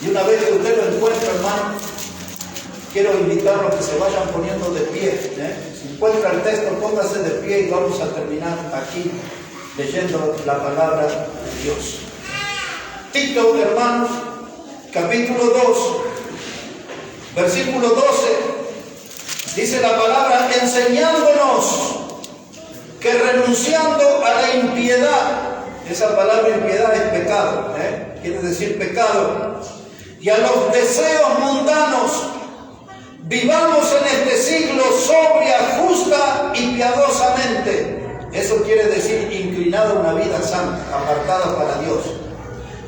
Y una vez que usted lo encuentra, hermano, quiero invitarlos a que se vayan poniendo de pie. Si encuentra el texto, póngase de pie y vamos a terminar aquí leyendo la palabra de Dios. Tito, hermanos, capítulo 2, versículo 12, dice la palabra, enseñándonos que renunciando a la impiedad, esa palabra impiedad es pecado, quiere decir pecado, y a los deseos mundanos, vivamos en este siglo sobria, justa y piadosamente. Eso quiere decir inclinada a una vida santa, apartada para Dios.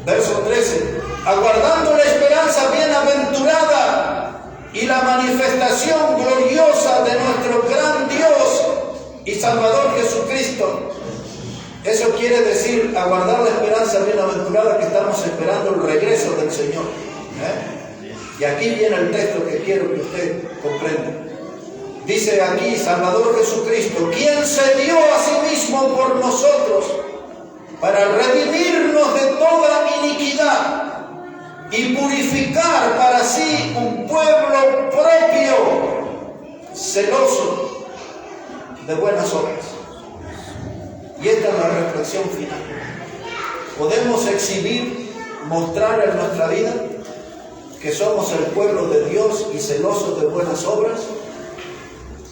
Verso 13, aguardando la esperanza bienaventurada y la manifestación gloriosa de nuestro gran Dios y Salvador Jesucristo. Eso quiere decir aguardar la esperanza bienaventurada, que estamos esperando el regreso del Señor. Y aquí viene el texto que quiero que usted comprenda. Dice aquí, Salvador Jesucristo, quien se dio a sí mismo por nosotros para redimirnos de toda iniquidad y purificar para sí un pueblo propio, celoso de buenas obras. Y esta es la reflexión final. ¿Podemos exhibir, mostrar en nuestra vida que somos el pueblo de Dios y celosos de buenas obras?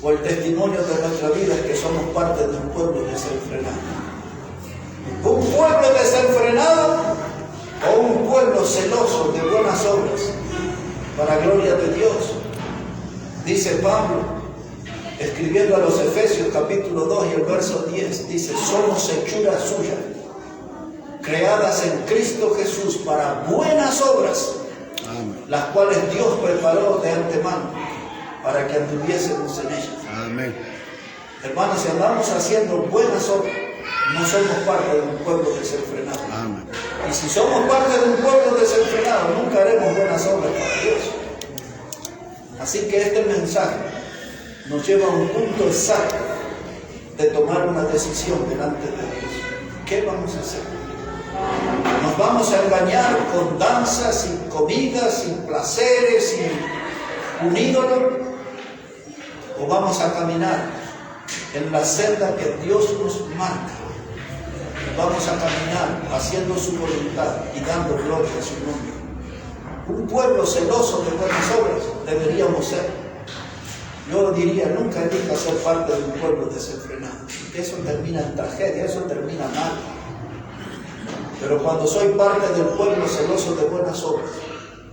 ¿O el testimonio de nuestra vida es que somos parte de un pueblo desenfrenado? ¿Un pueblo desenfrenado o un pueblo celoso de buenas obras para gloria de Dios? Dice Pablo, escribiendo a los Efesios capítulo 2 y el verso 10, dice, somos hechura suya, creadas en Cristo Jesús para buenas obras, las cuales Dios preparó de antemano para que anduviésemos en ellas. Amén. Hermanos, si andamos haciendo buenas obras, no somos parte de un pueblo desenfrenado. Amén. Y si somos parte de un pueblo desenfrenado, nunca haremos buenas obras para Dios. Así que este mensaje nos lleva a un punto exacto de tomar una decisión delante de Dios. ¿Qué vamos a hacer? ¿Nos vamos a engañar con danzas, sin comidas, sin placeres, sin un ídolo? ¿O vamos a caminar en la senda que Dios nos marca? Vamos a caminar haciendo su voluntad y dando gloria a su nombre. Un pueblo celoso de buenas obras deberíamos ser. Yo diría, nunca elija ser parte de un pueblo desenfrenado, porque eso termina en tragedia, eso termina mal. Pero cuando soy parte del pueblo celoso de buenas obras,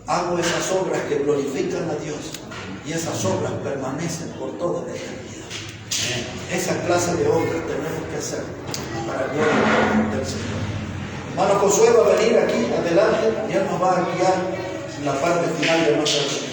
hago esas obras que glorifican a Dios, y esas obras permanecen por toda la eternidad. Esa clase de obras tenemos que hacer para gloria del Señor. Hermano Josué va a venir aquí adelante y él nos va a guiar en la parte final de nuestra reunión.